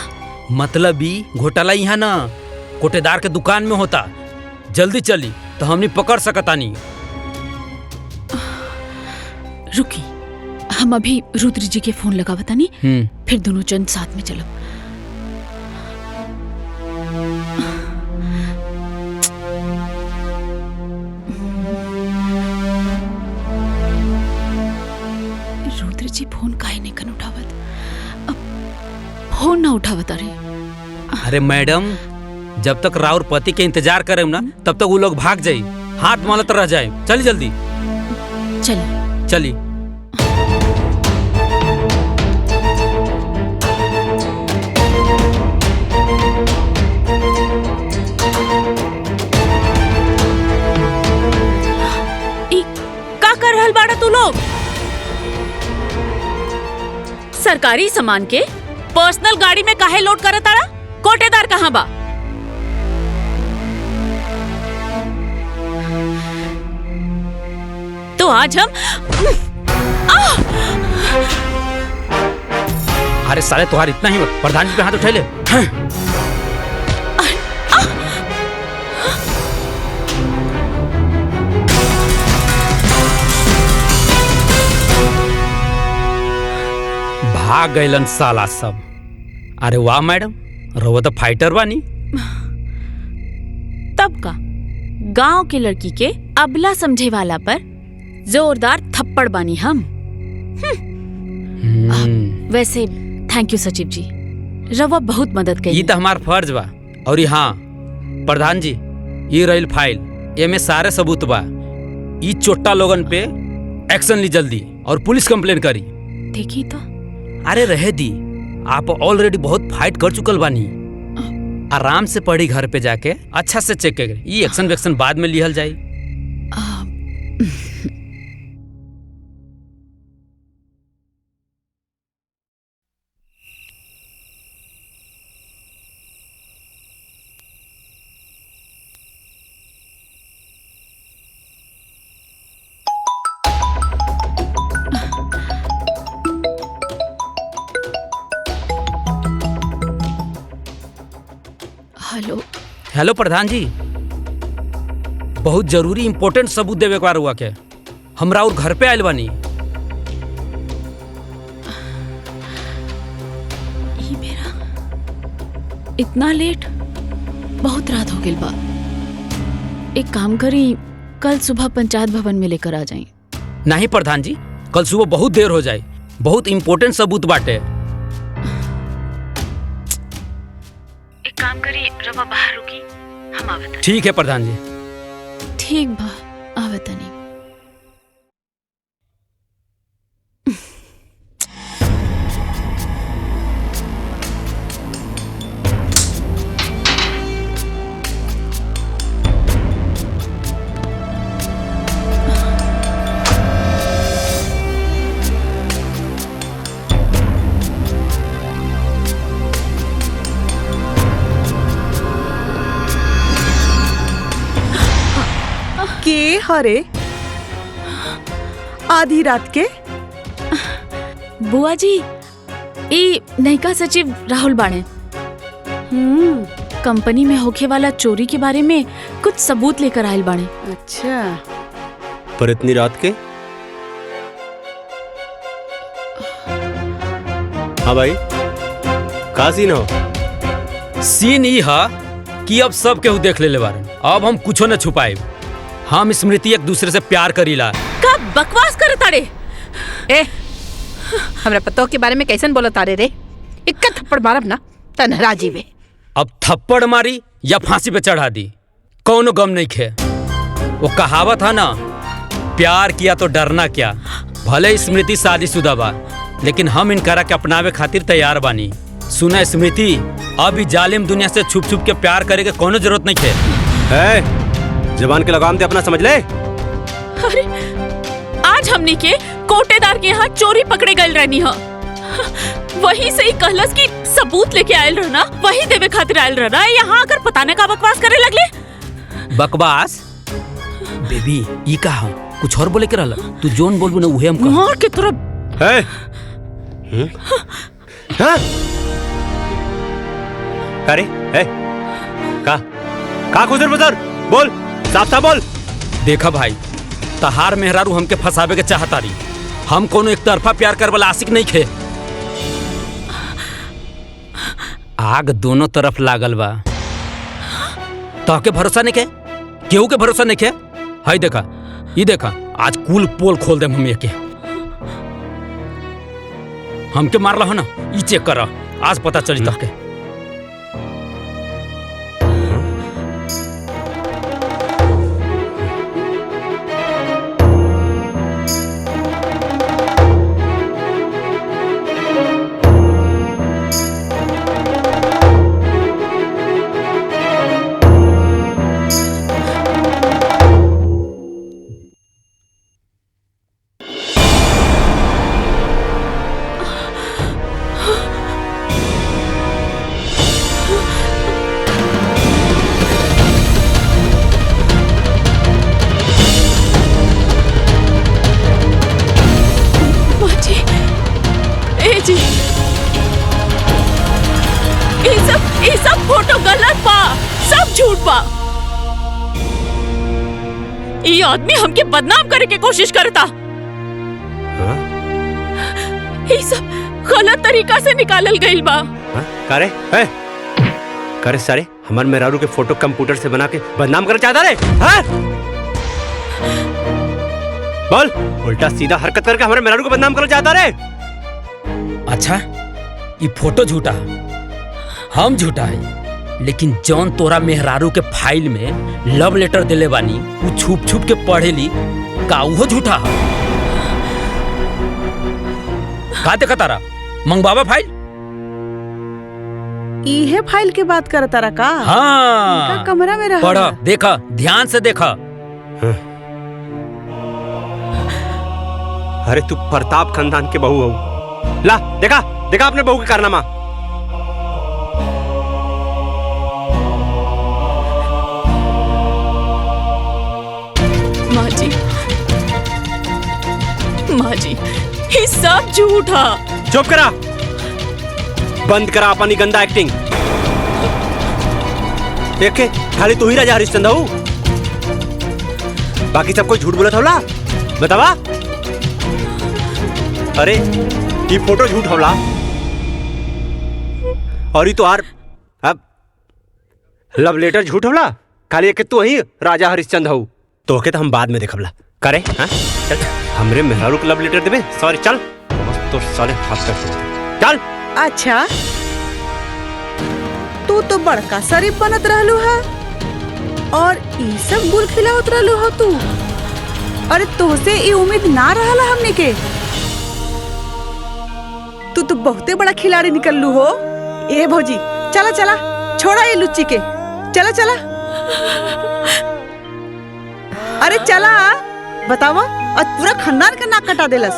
मतलब भी घोटाला यहाँ ना कोटेदार के दुकान में होता। जल्दी चली तो हमने पकड़ सकता नहीं। रुकी, हम अभी रुद्र जी के फोन लगावता नहीं, फिर दोनों जन साथ में चलो। रुद्र जी फोन काहे नहीं कन उठावत? अब फोन ना उठावत। अरे मैडम, जब तक राउर पति के इंतजार करे ना तब तक वो लोग भाग जाये, हाथ मालत रह जाए। चली जल्दी चलिए चली। का कर रहल बाड़ा तू लोग? सरकारी सामान के पर्सनल गाड़ी में काहे लोड करत तारा? कोटेदार कहाँ बा? तो आज हम अरे साले तुम्हारा इतना ही प्रधान जी पे हाथ उठा ले। भाग गइलन साला सब। अरे वाह मैडम, रउआ तो फाइटर बानी। तब का गांव के लड़की के अबला समझे वाला पर जोरदार थप्पड़ बानी हम। वैसे थैंक यू सचिव जी, रवा बहुत मदद करी। ये तो हमार फर्ज बा। और हाँ प्रधान जी, ये रही फाइल, एमे सारे सबूत बा। ये चोट्टा लोगन पे एक्शन ली जल्दी और पुलिस कंप्लेन करी। देखी तो। अरे रहे दी, आप ऑलरेडी बहुत फाइट कर चुकल बानी। आराम से पढ़ी घर पे जाके अच्छा से चेक करे। ये एक्शन वेक्शन बाद में लिहल जाए। हेलो हेलो प्रधान जी, बहुत जरूरी इंपॉर्टेंट सबूत देवे के हुआ के हमरा और घर पे आयल बानी। ये मेरा इतना लेट, बहुत रात हो गई बा। एक काम करी, कल सुबह पंचायत भवन में लेकर आ जाए। नहीं प्रधान जी, कल सुबह बहुत देर हो जाए, बहुत इंपॉर्टेंट सबूत बाटे। एक काम करी, रवा बाहर रुकी, हम आवत। ठीक है प्रधान जी। ठीक बा, आवत नहीं। के हरे आधी रात के? बुआ जी, ई नयका सचिव राहुल बाणे। कंपनी में होखे वाला चोरी के बारे में कुछ सबूत लेकर आयल बाड़े। अच्छा, पर इतनी रात के? हाँ भाई, का सीन हो? सीन ई हा कि अब सब केहू देख ले बारन। अब हम कुछो न छुपाए। हम स्मृति एक दूसरे से प्यार करीला। का बकवास करे तारे? ए, हमरा पतो के बारे में कैसन बोला तारे रे? इक्का थप्पड़ मारब ना तनहरा जीवे। अब थप्पड़ मारी या फांसी पे चढ़ा दी, कौनो गम नहीं खे। वो कहावत है ना, प्यार किया तो डरना क्या। भले स्मृति शादीशुदा बा, लेकिन हम इनकरा के अपनावे खातिर तैयार बानी। सुना स्मृति, अभी जालिम दुनिया से छुप छुप के प्यार करे के कोनो जरूरत नहीं खे। जबान के लगाम दे अपना, समझ ले। अरे आज हमनी के कोटेदार के यहाँ चोरी पकड़े गए रहनी हा। वही से ही कहलस कि सबूत लेके आयल रहना, वही देवे खातिर आयल रहना। यहाँ आकर पता नहीं का बकवास करे लगले। बकवास? बेबी ई कहा कुछ और बोले के रहल? तू जोन बोलबू ना उहे हम कह। मार के तोरा। हाँ? अरे का खुजर बुजर बोल, साफ साफ बोल। देखा भाई, तहार मेहरारू हमके फंसावे के चाहता रही। हम कोनो एक तरफा प्यार कर वाला आशिक नहीं खे। आग दोनों तरफ लागल बा। तहके भरोसा नहीं खे? केहू के भरोसा नहीं खे? हाय देखा, ये देखा, आज कुल पोल खोल दे मम्मी के। हमके मार रहा ना, ई चेक कर, आज पता चली तहके। ये आदमी हमके बदनाम करे के कोशिश करता। ये सब गलत तरीका से निकालल गइल बा। करे करे सारे हमार मेहरारू के फोटो कंप्यूटर से बना के बदनाम कर चाहता रे? बोल, उल्टा सीधा हरकत करके हमारे मेहरारू को बदनाम कर चाहता रे? अच्छा, ये फोटो झूठा, हम झूठा है, लेकिन जौन तोरा मेहरारू के फाइल में लव लेटर दिले बानी वो छुप छुप के पढ़ेली, का वो झूठा है? का देखा तारा? मंगवावा फाइल। इहे फाइल के बात कर तारा का? हाँ, कमरा में रहा। पढ़ा, देखा, ध्यान से देखा। अरे तू प्रताप खानदान के बहू हो। ला देखा, देखा अपने बहू के कारनामा। माँ जी, ये सब झूठा। चुप करा, बंद करा अपनी गंदा एक्टिंग। देखे खाली तू ही राजा हरिश्चंद्र हो, बाकी सब कोई झूठ बोला था। बतावा। अरे ये फोटो झूठ होला और ये तो आर अब लव लेटर झूठ होला। खाली एक तू ही राजा हरिश्चंद्र हो, तो के तो हम बाद में देखबला करे। हाँ चल, हमरे मेहरारू को लव लेटर देबे? सॉरी, चल तो साले हाथ कर चल। अच्छा, तू तो बड़का शरीफ बनत रहलू है और ये सब गुल खिलावत रहलू हो तू। अरे तोहसे ये उम्मीद ना रहला हमने के। तू तो बहुते बड़ा खिलाड़ी निकललू हो। ए भौजी, चला चला, छोड़ा ये लुच्ची के, चला चला। अरे चला, बतावा, आज पूरा खानदान का नाक कटा देलस।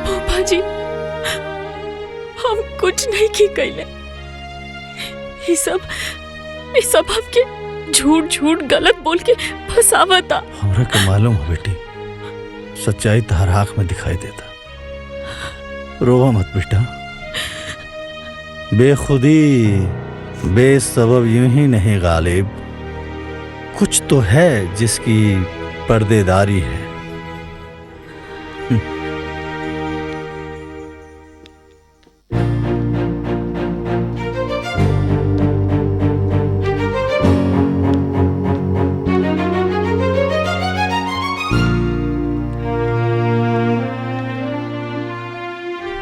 पापा जी, हम कुछ नहीं की कैले। ये सब हमके झूठ झूठ गलत बोल के फंसावता। हमरा के मालूम है बेटी, सच्चाई तहर आँख में दिखाई देता। रोवा मत बेटा, बेखुदी बेसबब यूं ही नहीं गालिब, कुछ तो है जिसकी पर्देदारी है।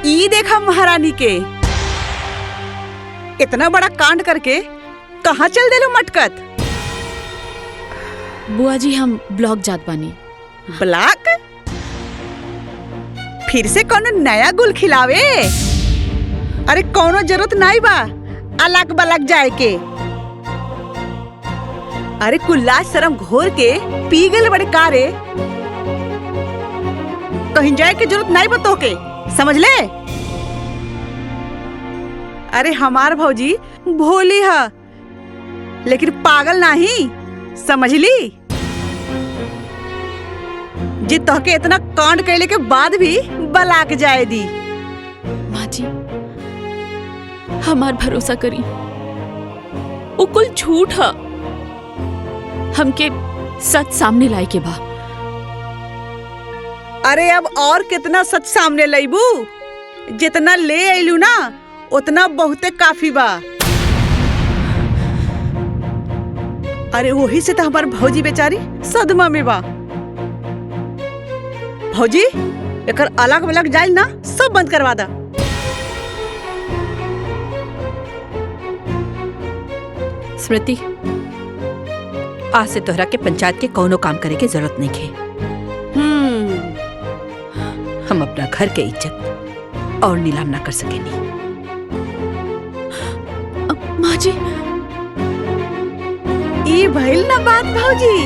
ई देखा महारानी के इतना बड़ा कांड करके कहाँ चल देलो मटकत। बुआ जी हम ब्लॉक जात बानी। ब्लॉक? फिर से कोनो नया गुल खिलावे? अरे कोनो जरूरत नहीं बा अलग बलग जाए के। अरे कुल्ला शर्म घोर के पी गए बड़े कारे, कहीं जाए के जरूरत नहीं बा तोके, समझ ले। अरे हमार भौजी भोली है लेकिन पागल नहीं, समझ ली। जे तोहके इतना कांड कैले के बाद भी बलाक जाए दी। माँ जी हमार भरोसा करी, वो कुल झूठ है। हमके सच सामने लाई के बा। अरे अब और कितना सच सामने लाइबू? जितना ले आइलू ना उतना बहुते काफी बा। अरे वही से तो हमार भौजी बेचारी सदमा में बा। भौजी एकर अलग अलग जाइल ना सब बंद करवा दा। स्मृति, आज से तोहरा के पंचायत के कोनो काम करे के जरूरत नहीं है। हम अपना घर के इज्जत और नीलाम ना कर सकेनी। माँ जी ई भइल ना बात भौजी।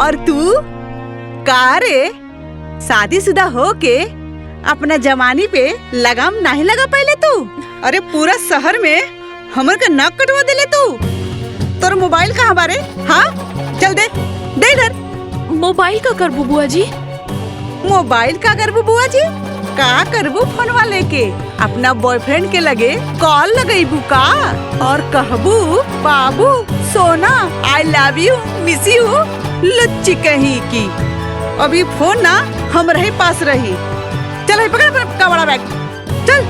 और तू का रे शादीशुदा हो के अपना जवानी पे लगाम नहीं लगा पहले तू? अरे पूरा शहर में हमर का नाक कटवा देले तू। तोर मोबाइल कहाँ बारे? हाँ चल दे दे इधर। मोबाइल का करबू बुआ जी? मोबाइल का करबू बुआ जी? का करबू फोनवा लेके अपना बॉयफ्रेंड के लगे कॉल लगेबू का और कहबू बाबू सोना I love you miss you लुच्ची कहीं की। अभी फोन ना हम रहे पास रही। चल है पकड़ अपना बड़ा बैग चल।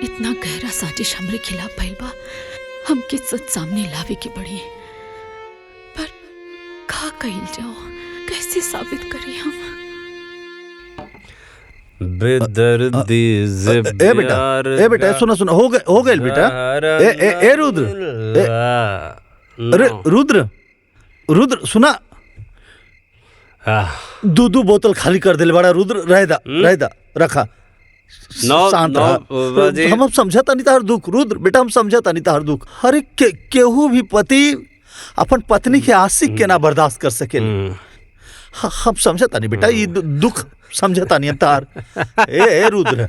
इतना गहरा साजिश हमरे खिलाफ भइल बा, हमके सच सामने लावे की पड़ी। पर का कइल जाओ, कैसे साबित करी हम? बेदर्दी ए बेटा सुनो सुनो, हो गए बेटा। ए रुद्र, अरे रुद्र सुना, दो बोतल खाली कर दिले बड़ा। रुद्र रह दा रखा। शांत रहा। हम समझता नहीं तार दुख। रुद्र बेटा हम समझता नहीं तार दुख। अरे केहू भी पति अपन पत्नी के आशिक के ना बर्दाश्त कर सके। हम समझता नहीं बेटा, ये दुख समझता नहीं तार। ए रुद्र,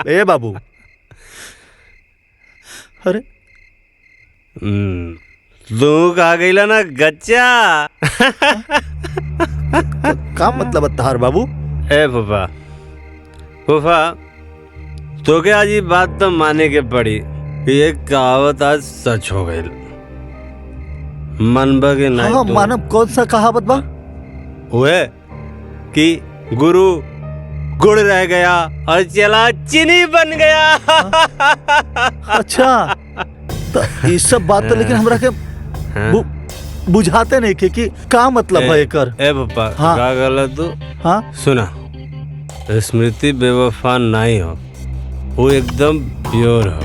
ए बाबू, अरे दुख आ गईला ना गच्चा। का मतलब तार बाबू? ए फूफा तो क्या आज ये बात तो माने के पड़ी। ये कहावत आज सच हो गई। मनबा के नहीं? हाँ मानव, कौन सा कहावत बा? वो कि गुरु गुड़ रह गया और चला चीनी बन गया। अच्छा तो ये सब बात तो लेकिन हमरा के बुझाते नहीं कि का मतलब है कर। ए पापा का गलत तू? हाँ सुना, स्मृति बेवफा नहीं हो, वो एकदम प्योर हो।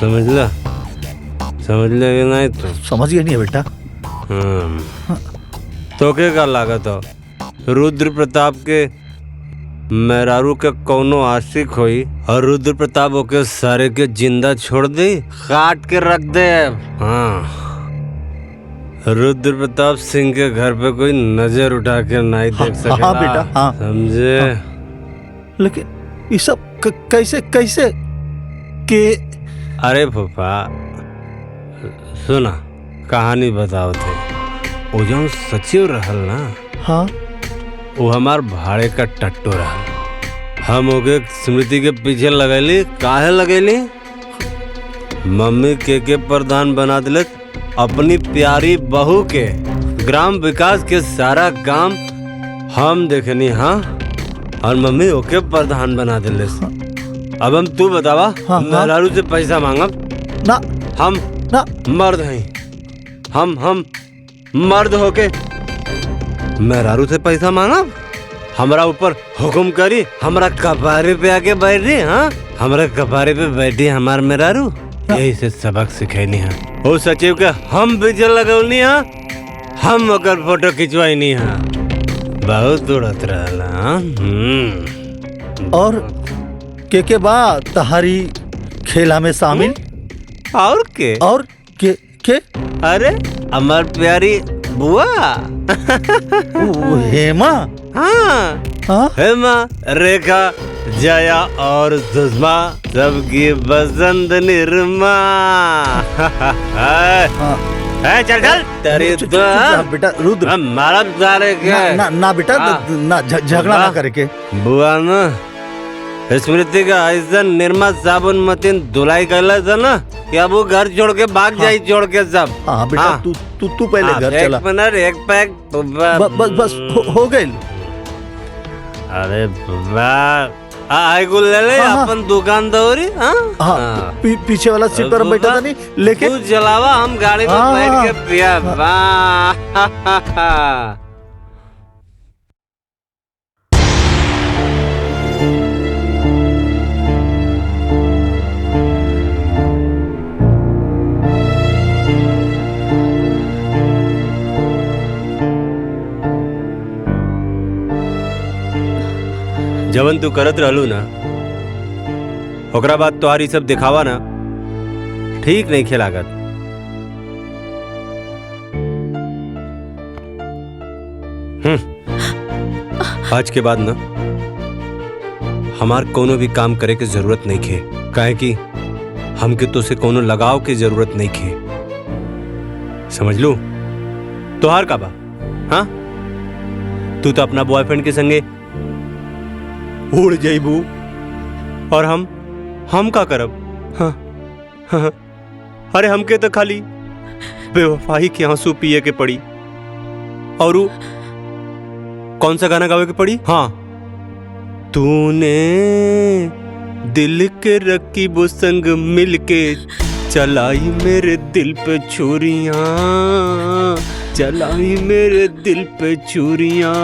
समझ ले कि नहीं? तो समझ गया नहीं बेटा। तो क्या लागत हो? रुद्र प्रताप के मेहरारू के कौनो आशिक होई और रुद्र प्रताप ओके सारे के जिंदा छोड़ दे, काट के रख दे। हाँ, रुद्र प्रताप सिंह के घर पे कोई नजर उठा के नहीं देख सके। हाँ बेटा, हाँ समझे। लेकिन ये सब कैसे के? अरे फूफा सुना, कहानी बताओ थे। वो जौन सचिव रहल ना, हाँ वो हमार भाड़े का टट्टू रहल। हम ओके स्मृति के पीछे लगैली। काहे लगैली? मम्मी के प्रधान बना दिले अपनी प्यारी बहू के। ग्राम विकास के सारा काम हम देखनी। हाँ, और मम्मी ओके प्रधान बना दिले। अब हम तू बतावा, मेहरारू से पैसा मांगब ना? हम ना मर्द हैं। हम मर्द होके मेहरारू से पैसा मांगब? हमरा ऊपर हुक्म करी, हमरा कपारे पे आके बैठी। हाँ, हमरा कपारे पे बैठी हमार मेहरारू। यही से सबक सिखैनी है। ओ सचिव के हम बिजल लगौनी है, हम ओकर फोटो खिंचवाई है। बहुत उड़त रहला। और के बाद तहारी खेला में शामिल? और के? और के? अरे हमार प्यारी बुआ हेमा। हाँ, हेमा, रेखा, जया और सुषमा, सबकी बसंत निर्मा। चल चल तेरी तो बेटा रुद्र, हमारा सारे क्या ना बेटा, ना झगड़ा ना करके। बुआ ना स्मृति का ऐसा निर्मा साबुन मतीन धुलाई कैला था ना कि अब वो घर छोड़ के भाग जाई, छोड़ के सब। हाँ बेटा, तू पहले घर चला। एक मिनट, एक पैक बस हो गई। अरे आइगुल ले ले अपन दुकान दौरी। हाँ, पीछे वाला सीट पर बैठा था नहीं, लेकिन तू चलावा, हम गाड़ी में बैठ के पिया। जवन तू करत रहलू ना, ओकरा बाद तोहारी सब दिखावा ना ठीक नहीं खेलागत। आज के बाद ना हमार कोनो भी काम करे के जरूरत नहीं खे, काहे कि हमके तो से कोनो लगाव के जरूरत नहीं खे। समझ लू? तोहार का बा? हाँ, तू तो अपना बॉयफ्रेंड के संगे उड़ जाइबू और हम का करब? हाँ, हाँ, अरे हमके तो खाली बेवफाई के आंसू पिए के पड़ी। और कौन सा गाना गावे के पड़ी? हाँ, तूने दिल के रकीबों संग मिलके चलाई मेरे दिल पे छुरियां, चलाई मेरे दिल पे छुरियां,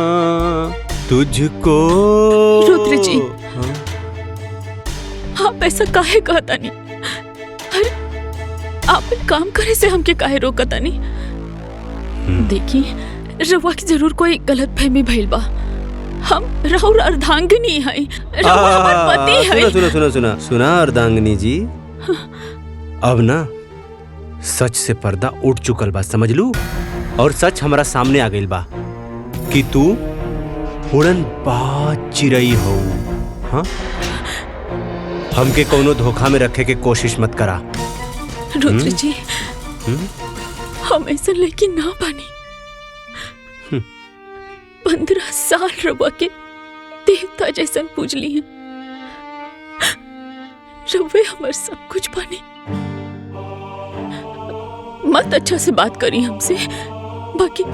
तुझको। रुद्र जी, आप ऐसा काहे कहता नहीं? अरे आप काम करे से हमके काहे रोकता नहीं? देखिए, रवा की जरूर कोई गलत फहमी भइल बा। हम राहुल अर्धांगिनी है, रवा हमार पति है। सुना अर्धांगिनी जी, अब ना सच से पर्दा उठ चुकल बा, समझ लू? और सच हमारा सामने आ गइल बा कि तू उड़न बाज चिड़ई हो। हाँ, हमके कोनो धोखा में रखे के कोशिश मत करा। रुद्र जी, हम ऐसा लेकिन ना बानी। 15 साल रवा के देवता जैसन पूजली हैं। रवे हमार सब कुछ बानी। मत अच्छा से बात करी हमसे, बाकी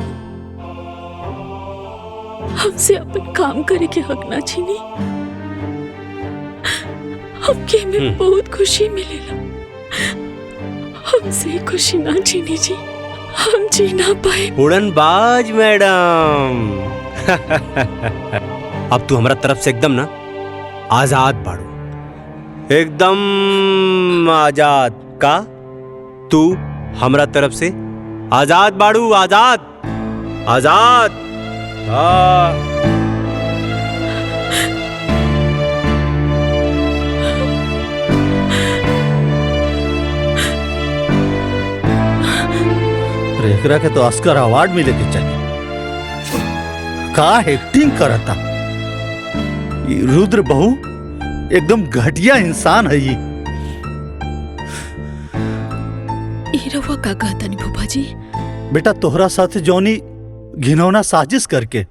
हमसे अपन काम करे के हक ना छीनी। हमके में बहुत खुशी मिलेला, हमसे खुशी ना छीनी जी, हम जी ना पाए। उड़नबाज मैडम, अब तू हमारा तरफ से एकदम ना आजाद बाड़ू, एकदम आजाद। का तू हमारा तरफ से आजाद बाड़ू? आजाद, आजाद। एकरा के तो ऑस्कर अवार्ड मिले के चाहिए। का एक्टिंग करता ये रुद्र बहू, एकदम घटिया इंसान है ये। रवा का कहता नहीं फूफा जी? बेटा तोहरा साथ जौनी घिनौना साजिश करके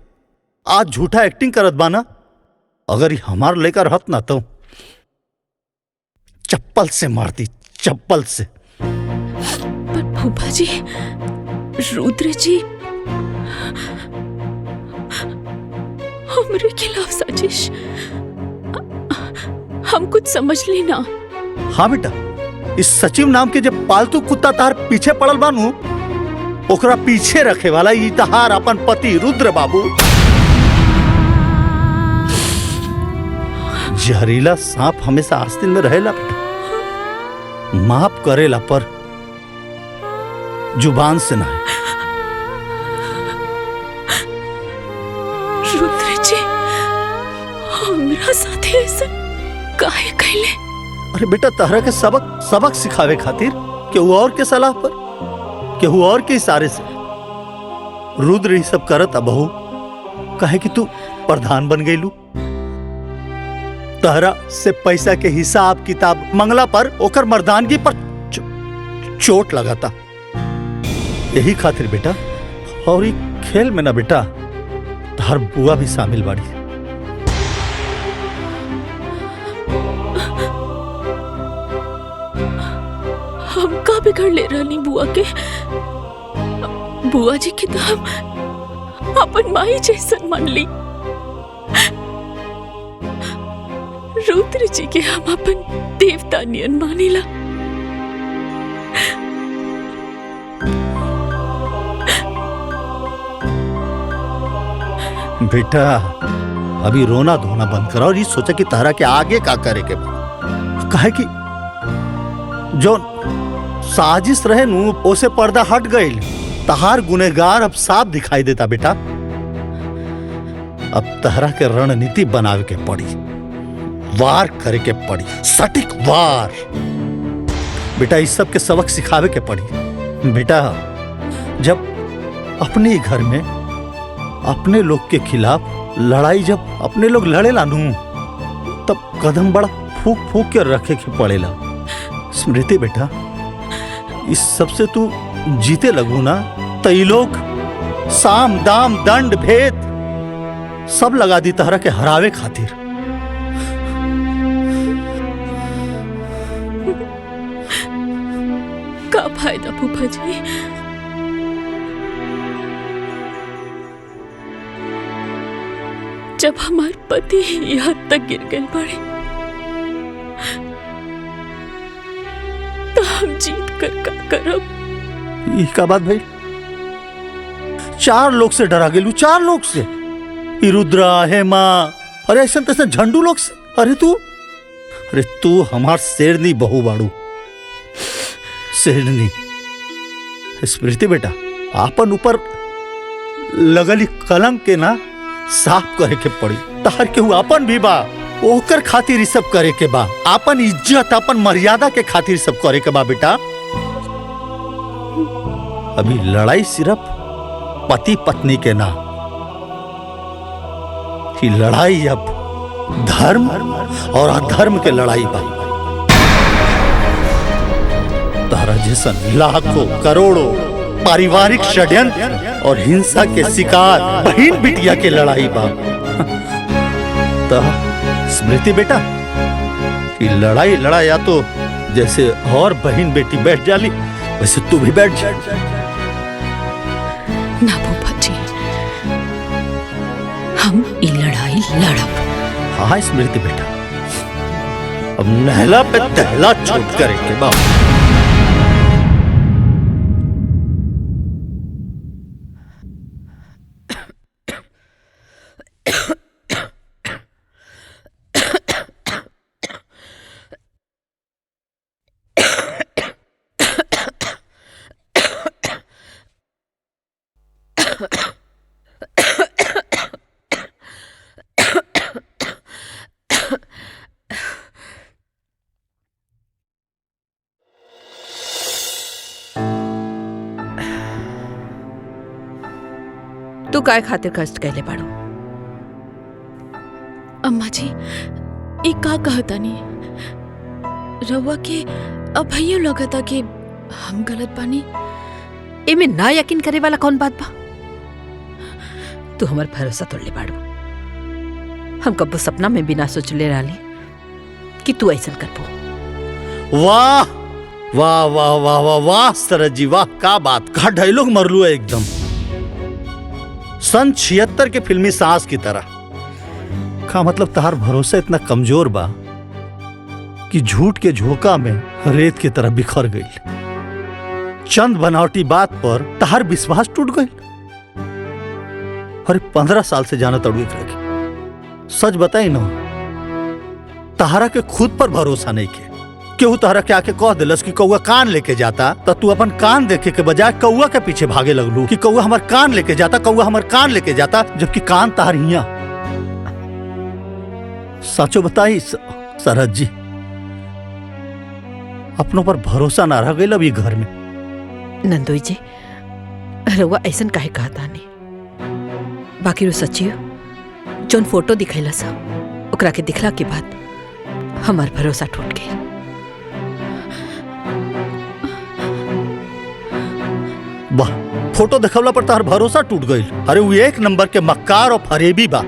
आज झूठा एक्टिंग करत बाना। अगर ये हमार लेकर रहत ना तो चप्पल से मारती, चप्पल से। पर फूफा जी, रुद्र जी हमरे खिलाफ साजिश, हम कुछ समझ ली ना। हाँ बेटा, इस सचिव नाम के जब पालतू कुत्ता तार पीछे पड़ल बानू, ओकरा पीछे रखे वाला ई तहार अपन पति रुद्र बाबू। जहरीला सांप हमेशा आस्तीन में रहेला बेटा, माफ करेला पर जुबान से ना। रुद्र जी हमरा साथे ऐसा काहे कहले? अरे बेटा, तहरा के सबक सिखावे खातिर केहू और के सलाह पर, केहू और के इशारे से रुद्र ही सब करत। बहू कहे कि तू प्रधान बन गईलू, तहरा से पैसा के हिसाब किताब मंगला पर ओकर मर्दानगी पर चोट लगाता। यही खातिर बेटा, और ये खेल में ना बेटा तहर बुआ भी शामिल बाड़ी। हम का बिगड़ ले रहनी बुआ के? बुआ जी की तो हम अपन माई जैसन मान ली। रुद्र जी के हम अपन देवता नियन मानिला। बेटा अभी रोना धोना बंद करा और ये सोचा कि तारा के आगे का करे के बा। कहे कि जो साजिश रहे नू ओसे पर्दा हट गई। तहार गुनेगार अब साफ दिखाई देता बेटा। अब तहरा के रणनीति बनावे के पड़ी, वार करे के पड़ी, सटीक वार। बेटा इस सब के सबक सिखावे के पड़ी। बेटा जब अपने ही घर में अपने लोग के खिलाफ लड़ाई जब अपने लोग लड़े लानू, तब कदम बड़ा फूक फूक के रखे के पड़ेला। स्मृति बेटा, इस सबसे तू जीते लगू ना तो ये लोग साम दाम दंड भेद सब लगा दी तहरा के हरावे खातिर। का फायदा फूफा जी? जब हमारे पति यहाँ तक गिर गए पड़े तो हम जीत कर का करब? ये का बात भाई? 4 लोग से डरा गेलू, 4 लोग से। रुद्रा, हेमा, अरे ऐसा तैसे झंडू लोग से। अरे तू हमार शेरनी बहू बाड़ू, शेरनी। स्मृति बेटा, आपन ऊपर लगली कलंक के ना साफ करे के पड़ी। तार केहू आपन भी बा, ओकर खातिर सब करे के बा। आपन इज्जत, आपन मर्यादा के खातिर सब करे के बा बेटा। अभी लड़ाई सिर्फ पति पत्नी के ना, कि लड़ाई अब धर्म और अधर्म के लड़ाई बा। तारा जैसन लाखों करोड़ों पारिवारिक षड्यंत्र और हिंसा के शिकार बहन बिटिया के लड़ाई बा। तो स्मृति बेटा, कि लड़ाई लड़ाया तो जैसे और बहन बेटी बैठ जाली वैसे तू भी बैठ जा। ना फूफा जी, हम ये लड़ाई लड़ब। हाँ स्मृति बेटा, अब नहला पे तहला छोट करेंगे बाप। तू काय खातिर कष्ट कैले बाड़ू? अम्मा जी, ये का कहता नहीं रवा के अब भैया लगता कि हम गलत बानी। एमे ना यकीन करे वाला कौन बात बा? तू हमार भरोसा तोड़ले बाड़ू। हम कब्बो सपना में बिना सोचले रहली कि तू ऐसा करबो। वाह वाह वाह वाह वाह वाह सरज जी वाह, का बात, का डायलॉग मरलू है एकदम सन 76 के फिल्मी सांस की तरह। का मतलब तहार भरोसा इतना कमजोर बा कि झूठ के झोंका में रेत की तरह बिखर गई। चंद बनावटी बात पर तहार विश्वास टूट गई। अरे 15 साल से जाना तड़ू रखे। सच बताई ना, तहारा के खुद पर भरोसा नहीं के। केहू तहरा के आके कह दिलस कि कौआ कान लेके जाता, तो तू अपन कान देखे के बजाय कौआ के पीछे भागे लगलू कि कौआ हमार कान लेके जाता, कौआ हमार कान लेके जाता, जबकि कान तहार हिया। सचो बताई सरहद जी, अपनों पर भरोसा ना रह गई अभी घर में। नंदोई जी, रउआ ऐसन काहे कहता नहीं? बाकी रो सच्ची हो। जोन फोटो दिखैला सा ओकरा के दिखला के बाद हमार भरोसा टूट गई। वाह, फोटो देखवला पर तार भरोसा टूट गई। अरे वो एक नंबर के मक्कार और फरेबी बा।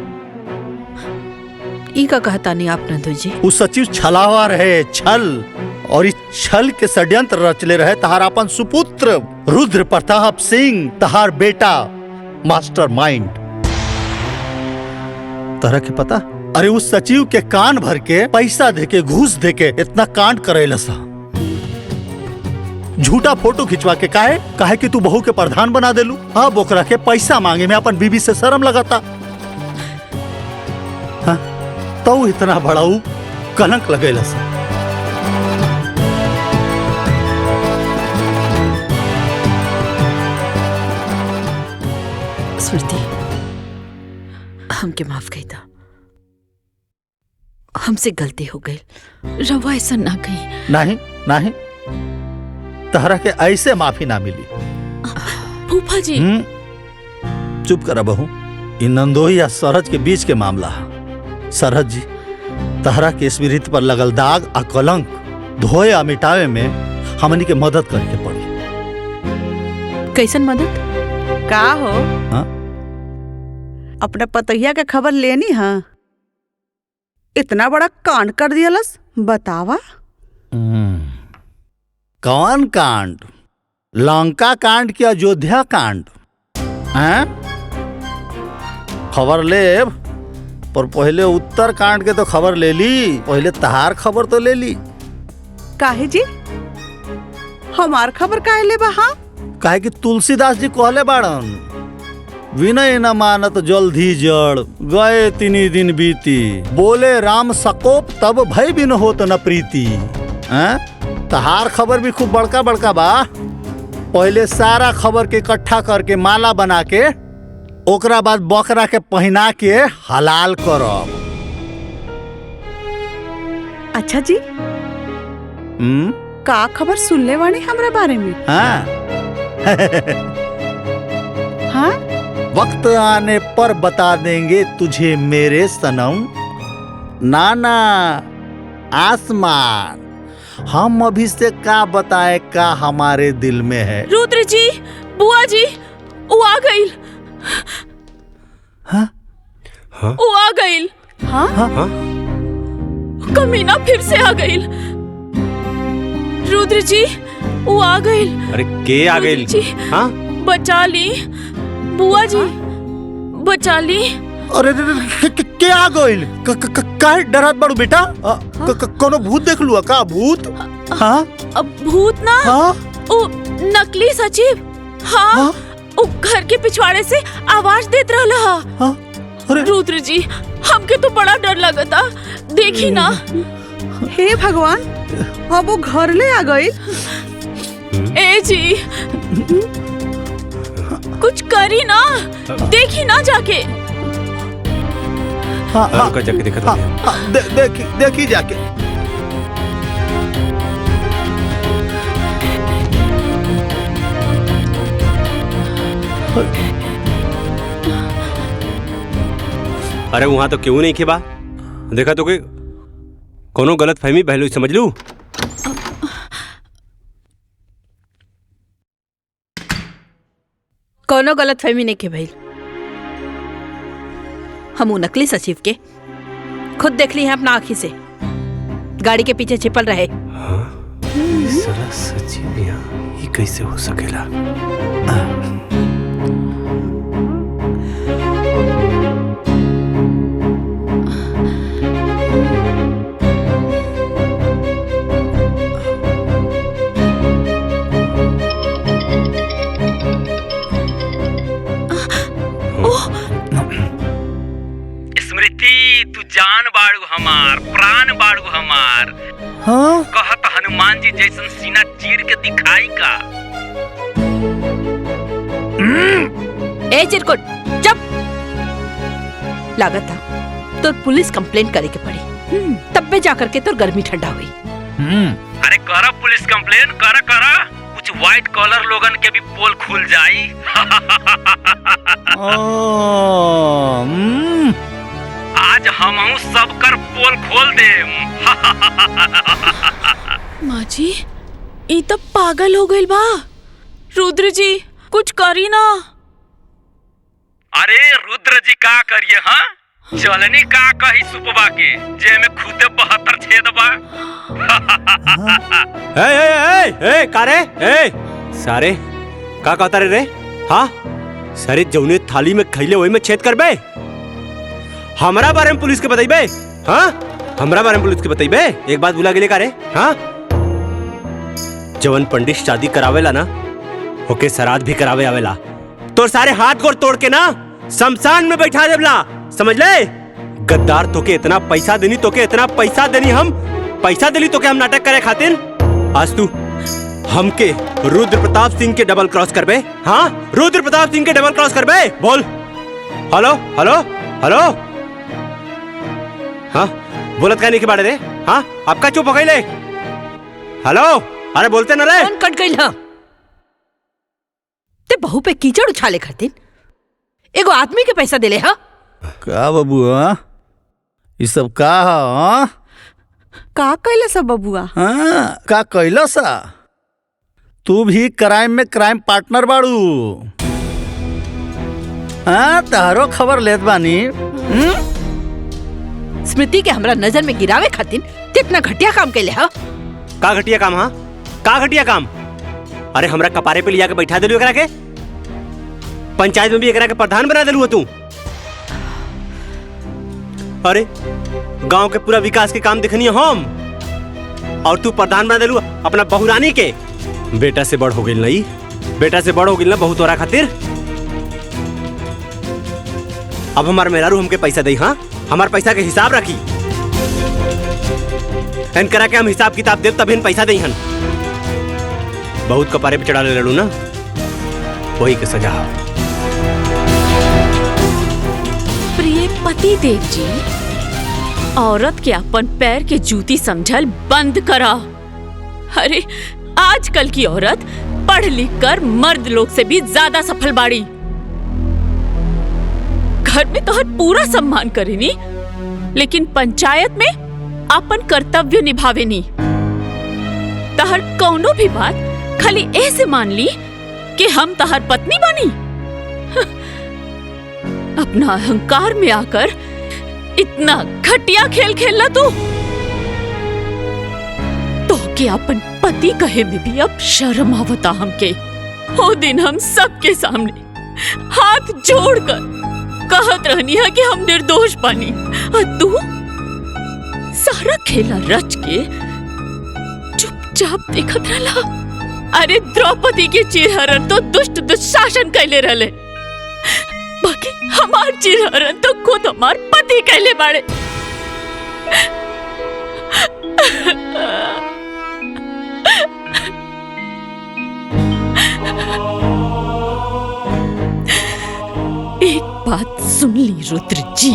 ई का कहता नहीं आप नंदोई जी? वो सचिव छलावा रहे, छल, और इस छल के षड्यंत्र रचले रहे तहार अपन सुपुत्र रुद्र प्रताप सिंह, तहार बेटा मास्टर माइंड। तरह के पता? अरे उस सचिव के कान भर के पैसा देके, घूस देके इतना कांड करेला सा। झूठा फोटो खिंचवा के काहे कि तू बहू के प्रधान बना देलू। अब ओकरा के पैसा मांगे में अपन बीबी से शर्म लगाता। हाँ? तो इतना बड़ाऊ कलंक लगेला सा। स्मृति, हमके माफ कही था। हमसे गलती हो गई। रवा ऐसा ना कही। नहीं नहीं, तहरा के ऐसे माफी ना मिली। फूफा जी। चुप करा बहू, इन नंदोई या सरहज के बीच के मामला है। सरहज जी, तहरा के स्मृति पर लगल दाग आ कलंक धोए आ मिटावे में हमनी के मदद करके पड़ी। कैसन मदद? का हो? हाँ? अपने पतैया के खबर लेनी है? इतना बड़ा कांड कर दियलस, बतावा। कौन कांड? लंका कांड की अयोध्या कांड? हैं? खबर ले, पर पहले उत्तर कांड के तो खबर ले ली। पहले तहार खबर तो ले ली। काहे जी? हमार खबर काहे ले बा? हाँ, काहे कि तुलसीदास जी कहले बाड़न, विनय न मानत जल्दी जड़, गए तिनी दिन बीती, बोले राम सकोप तब भय बिन होत न प्रीति। तहार खबर भी खूब बड़का बड़का बा। पहले सारा खबर के इकट्ठा करके माला बना के ओकरा बाद बकरा के पहना के हलाल करब। अच्छा जी, का खबर सुनले वाणी हमरा बारे में? हाँ। हाँ? वक्त आने पर बता देंगे तुझे मेरे सनम। नाना आसमान, हम अभी से का बताए का हमारे दिल में है। रुद्र जी, बुआ जी, वो आ गई। हाँ? हाँ? वो आ गई। हाँ? हाँ? कमीना फिर से आ गई। रुद्र जी, वो आ गई। अरे के आ गई? हाँ? बचा ली बुआ जी, बचा ली। अरे क्या आ गइल? काहे डरत बाड़ू बेटा? कोनो भूत देख लुआ का? भूत? हाँ? अब भूत ना? हाँ? ओ नकली सचिव। हाँ? ओ घर के पिछवाड़े से आवाज देत रहला। हाँ? अरे रुद्र जी, हमके तो बड़ा डर लगता। देखी ना। हे भगवान, अब वो घर ले आ गई। ए जी, कुछ करी ना, देखी ना जाके। हाँ, जाके देखा देखी जाके। अरे वहां तो क्यों नहीं खेबा? देखा तो कोई कोनो गलत फहमी पहलू समझ लू। कोनो गलत फहमी नहीं के भाई। हम नकली सचिव के खुद देख ली हैं अपना आँखी से, गाड़ी के पीछे छिपल रहे। साला सचिव यहाँ ये कैसे हो सकेला? स्मृति, तू जान बाड़ू हमार, प्राण बाड़ू हमार। हाँ? कहत हनुमान जी जैसन सीना चीर के दिखाई का। ए चिरकुट चुप। लागत था तो पुलिस कंप्लेंट करे के पड़ी, तब पे जाकर के तो गर्मी ठंडा हुई। अरे करा पुलिस कंप्लेंट, करा करा, कुछ व्हाइट कॉलर लोगन के भी पोल खुल जाई। आज हमहू सबकर पोल खोल देम। माँ जी, ई तो पागल हो गइल बा। रुद्र जी कुछ करी ना। अरे रुद्र जी का करिए? हाँ, चलनी का कही सुपवा के जे में खुदे 72 छेद बा। ए कारे ए सारे का कहता रे? हाँ सारे जौने थाली में खैले वही में छेद करबे। हमरा बारे में पुलिस के बताइबे? हाँ हमरा बारे में पुलिस के बताइबे? एक बात भुला गेले का रे? हाँ, जवन पंडित शादी करावेला ना ओके श्राद्ध भी करावे आवेला। तो सारे हाथ गोड़ तोड़ के ना शमशान में बैठा देवला, समझ ले? गद्दार तोके इतना पैसा देनी, तोके इतना पैसा देनी, हम पैसा देली तोके हम नाटक करे खातिर। आज तू हमके रुद्र प्रताप सिंह के डबल क्रॉस करबे? हाँ रुद्र प्रताप सिंह के डबल क्रॉस करबे? बोल। Hello hello hello. हाँ बोलत का नहीं के बारे रे? हाँ आपका चुप हो गई ले। हेलो अरे बोलते ना रे। कौन कट गई? हाँ ते बहू पे कीचड़ उछाले खातिर एगो आदमी के पैसा देले। हाँ का बबुआ ये सब का? हाँ का कैला सा बबुआ? हाँ का कैला सा? तू भी क्राइम में क्राइम पार्टनर बाड़ू। हाँ तारो खबर लेत बानी। स्मृति के हमरा नजर में गिरावे खातिर कितना घटिया काम कैले। हाँ का घटिया काम? हाँ का घटिया काम? अरे हमरा कपारे पे लिया के बैठा देलू एकरा के, पंचायत में भी एकरा के प्रधान बना देलू तू। अरे गांव के पूरा विकास के काम देखनी हम, और तू प्रधान बना देलू अपना बहुरानी के। बेटा से बड़ हो गई नहीं, बेटा से बड़ हो गई ना बहू तोरा खातिर। अब हमार मेहरारू हमके पैसा दे। हाँ हमार पैसा के हिसाब रखी, इन करा के हम हिसाब किताब देव तब इन पैसा दे। हन बहुत कपारे पे चढ़ा ले लड़ू ना, वही के सजा। प्रिय पति देव जी, औरत के अपन पैर के जूती समझल बंद करा। अरे आजकल की औरत पढ़ लिख कर मर्द लोग से भी ज्यादा सफल बाड़ी। घर में तो हर पूरा सम्मान करेनी, लेकिन पंचायत में अपन कर्तव्य निभावेनी। तहर कौनो भी बात खाली ऐसे मान ली कि हम तहर पत्नी बनी। अपना अहंकार में आकर इतना घटिया खेल खेलना तू तो कि अपन पति कहे में भी अब शर्म आवता हमके। वो दिन हम सबके सामने हाथ जोड़कर कहत रहनी है कि हम निर्दोष बनी, और तू सारा खेला रच के चुपचाप देखत रहला। अरे द्रौपदी के चिरहरण तो दुष्ट दुशासन कैले रहले, बाकी हमार चिरहरण तो खुद हमार पति कैले बाड़े। एक बात सुन ली रुद्र जी,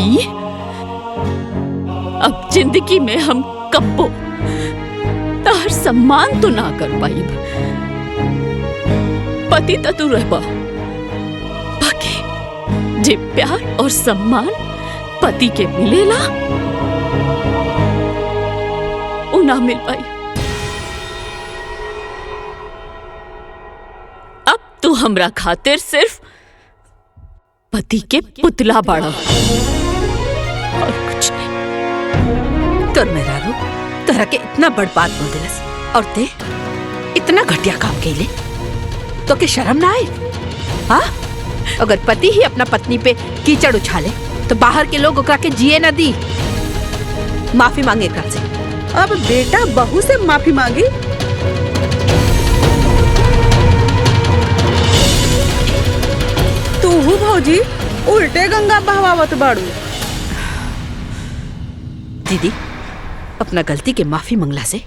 अब जिंदगी में हम कब्बो तार सम्मान तो ना कर पाई। पति तो तू रहबा, बाकी जे प्यार और सम्मान पति के मिलेला वो ना मिल पाई। अब तू हमरा खातिर सिर्फ पति के पुतला बाड़ा। और कुछ नहीं। तोर मेहरारू तोहरा के इतना बड़ बात बोल दिलस और ते इतना घटिया काम कैले तो के शर्म ना आए? हाँ, अगर पति ही अपना पत्नी पे कीचड़ उछाले तो बाहर के लोग ओकरा के जिए न दी। माफी मांगे एकरा से। अब बेटा बहू से माफी मांगी? तू भौजी उल्टे गंगा बहवावत बाड़ू। दीदी, अपना गलती के माफी मंगला से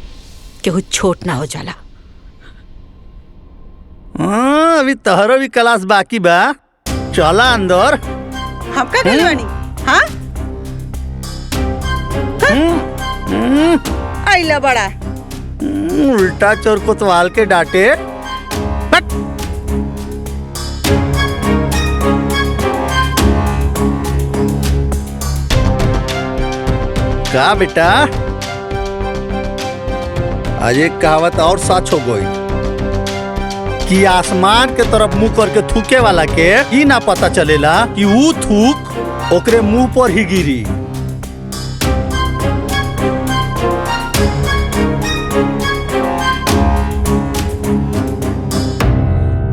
केहू छोट ना हो जाला। अभी तोहरो भी क्लास बाकी बा, चला अंदर। हम का गइल बानी? हाँ आइला बड़ा उल्टा चोर कोतवाल के डांटे। हट। का बेटा, आज एक कहावत और सच हो गई कि आसमान के तरफ मुंह करके थूके वाला के ई ना पता चलेला कि वो थूक ओकरे मुंह पर ही गिरी।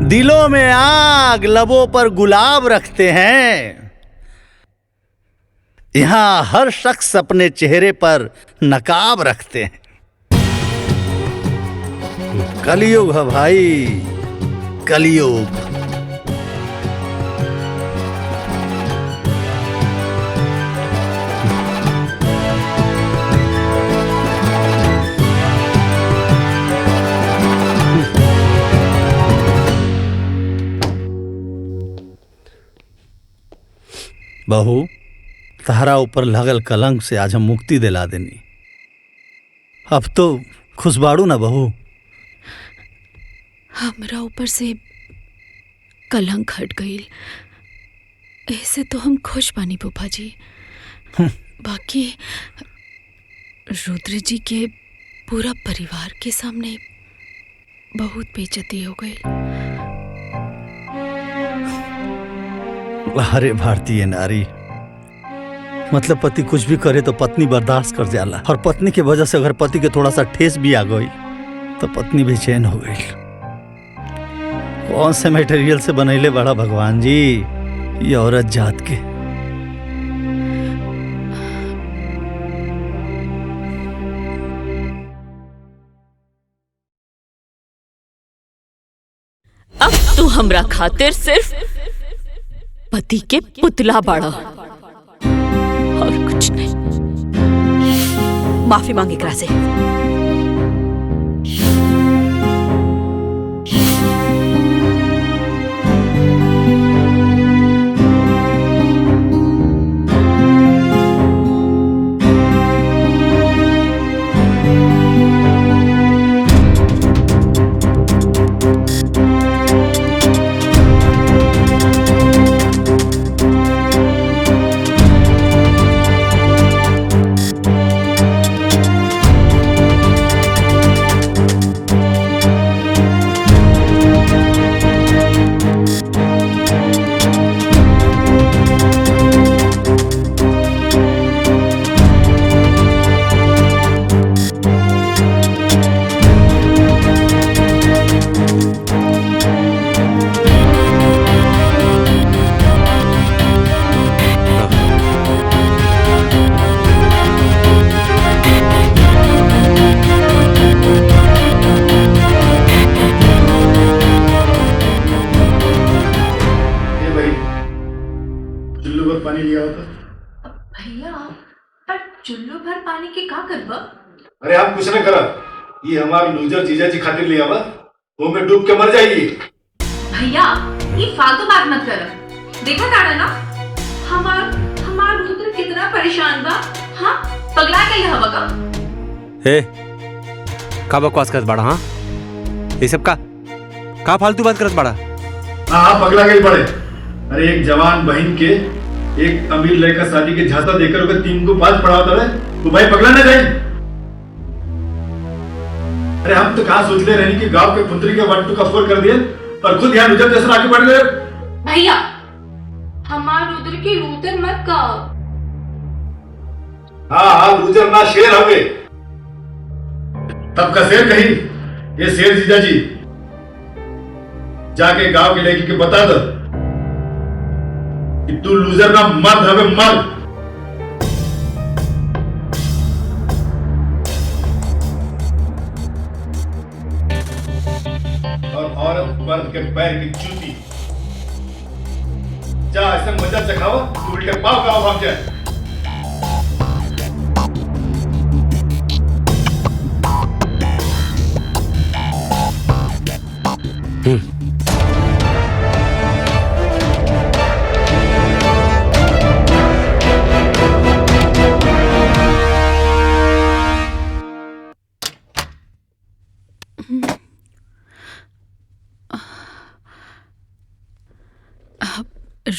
दिलों में आग, लबों पर गुलाब रखते हैं। यहाँ हर शख्स अपने चेहरे पर नकाब रखते हैं। कलयुग है भाई, कलयुग। बहू, तहरा ऊपर लगल कलंक से आज हम मुक्ति दिला देनी। अब तो खुश बाड़ू ना बहू? हमरा ऊपर से कलंक हट गई, ऐसे तो हम खुश बानी फूफा जी। बाकी रुद्र जी के पूरा परिवार के सामने बहुत बेइज्जती हो गई। अरे भारतीय नारी, मतलब पति कुछ भी करे तो पत्नी बर्दाश्त कर जाला, और पत्नी की वजह से अगर पति के थोड़ा सा ठेस भी आ गई तो पत्नी बेचैन हो गई। कौन से मटेरियल से बनैले बड़ा भगवान जी ये औरत जात के। अब तू हमरा खातिर सिर्फ पति के पुतला बाड़ा और कुछ नहीं। माफी मांगे एकरा से। पानी लिया होता? भैया, पर चुल्लू भर पानी के का करबा? अरे आप कुछ न करा, ये हमारे लूजर जीजा जी खातिर लिया हुआ, वो में डूब के मर जाएगी। भैया, ये फालतू बात मत कर। देखा ताड़ा ना, हमार रुद्र कितना परेशान बा। हाँ, पगला के यहाँ बका। हे, का बकवास करत बाड़ा? हाँ, ये सब का फालतू बात करत बाड़ा? हाँ, पगला गई पड़े। अरे एक जवान बहन के एक अमीर लड़का शादी के झांसा देकर ओके 3 को 5 पढ़ाता है, तो भाई पगला न जाए। अरे हम तो कहाँ सोच ले रहे कि गांव के पुत्री के 1 2 का 4 कर दिए और खुद यहाँ रुझान जैसा आगे बढ़ गए। भैया, हमार रुद्र की रूतर मत का। हाँ लूजर ना शेर हवे। तब का शेर कही, ये शेर जीजा जी जाके गांव की लड़की के बता दो कि तू लूजर ना मर्द हवे, मर्द। और औरत मर्द के पैर की जूती। जा ऐसे मजा चखाओ, तू उल्टे पाव गाँव भाग जाए।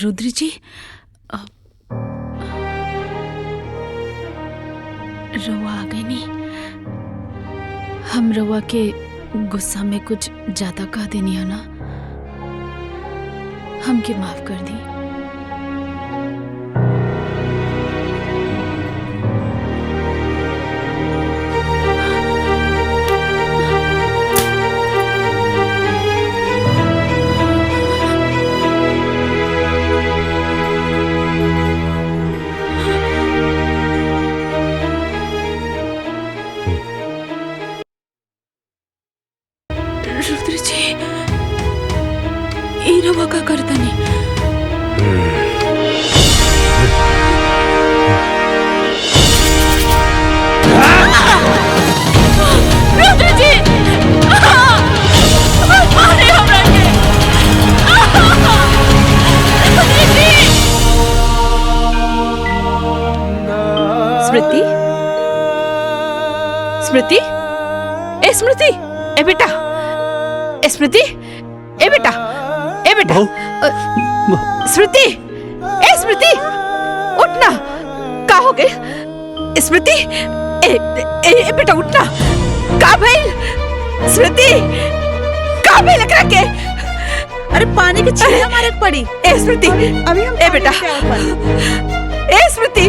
रुद्र जी, रवा आ गई नहीं। हम रवा के गुस्सा में कुछ ज्यादा कह देनी है ना, हमके माफ कर दी। रुद्र जी, ये रवा का करता नहीं। रुद्र जी, मारे हमरा के। स्मृति, स्मृति, ए स्मृति, ए बेटा, ए स्मृति, ए बेटा, ए बेटा, स्मृति, ए स्मृति, उठना। का हो गए स्मृति? ए बेटा उठना। का भइल स्मृति? का भइल एकरा के? अरे पानी के छींटा मारे के पड़ी। ए स्मृति, अभी हम ए बेटा, ए स्मृति,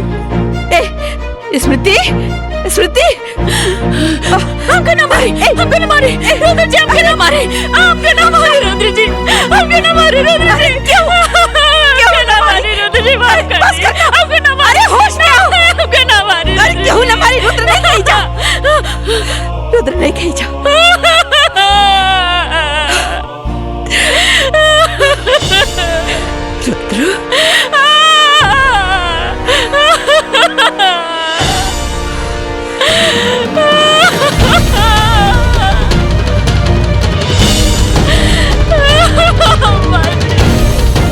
ए स्मृति, स्मृति, हमको ना मारे, हमको ना मारे, रुद्र जी, हमको ना मारे, हमको ना मारे, रुद्र जी, हमको ना मारे, रुद्र जी, क्यों ना मारे, रुद्र जी, मार कर बस कर, हमको ना मारे, होश में आओ, हमको ना मारे, अरे क्यों ना मारे? रुद्र नहीं कही जा, रुद्र नहीं कही जा। रुद्र,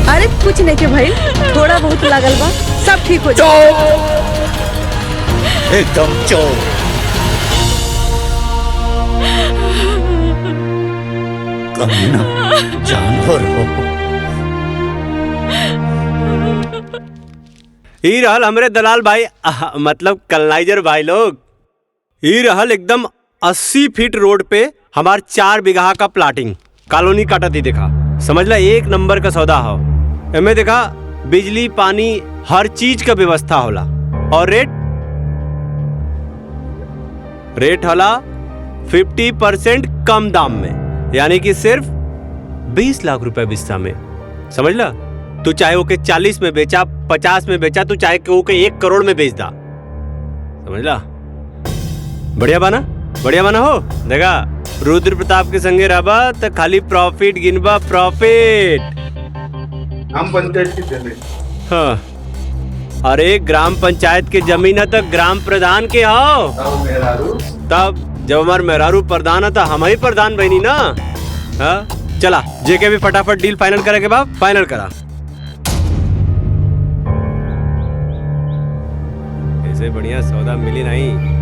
अरे कुछ नहीं के भाई, थोड़ा बहुत लागल बा, सब ठीक हो जाए। एकदम चोर। कमीना जानवर हो। ई रहल हमरे दलाल भाई, मतलब कलनाइजर भाई लोग। ई रहल एकदम 80 फीट रोड पे हमार 4 बीघा का प्लाटिंग कॉलोनी काटती देखा। समझला, एक नंबर का सौदा हो। एमे देखा बिजली पानी हर चीज का व्यवस्था होला। और रेट होला 50% कम दाम में, यानी कि सिर्फ 20 लाख रुपए बिस्सा में। समझला, तू चाहे ओके 40 में बेचा, 50 में बेचा, तू चाहे ओके 1 करोड़ में बेच दा। समझला, बढ़िया बाना, बढ़िया बाना हो। देखा रुद्र प्रताप के संगे रहबा तो खाली प्रॉफिट गिनबा, प्रॉफिट। हम पंचायत की चले। हाँ, अरे ग्राम पंचायत के जमीन है तो ग्राम प्रधान के हो। तब जब हमार मेहरारू प्रधान है तो हम ही प्रधान बनी ना। हाँ चला, जेके भी फटाफट डील फाइनल करे के बाद फाइनल करा। ऐसे बढ़िया सौदा मिली नहीं।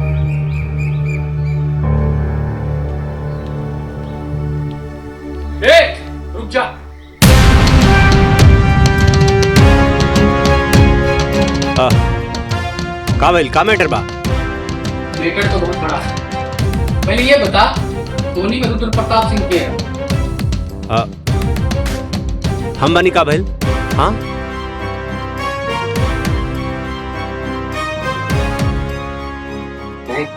रुक जा। का भइल, का मैटर बा? मैटर तो बहुत बड़ा है। पहले ये बता, धोनी में रुद्र प्रताप सिंह के है? हम बनी का भइल? हाँ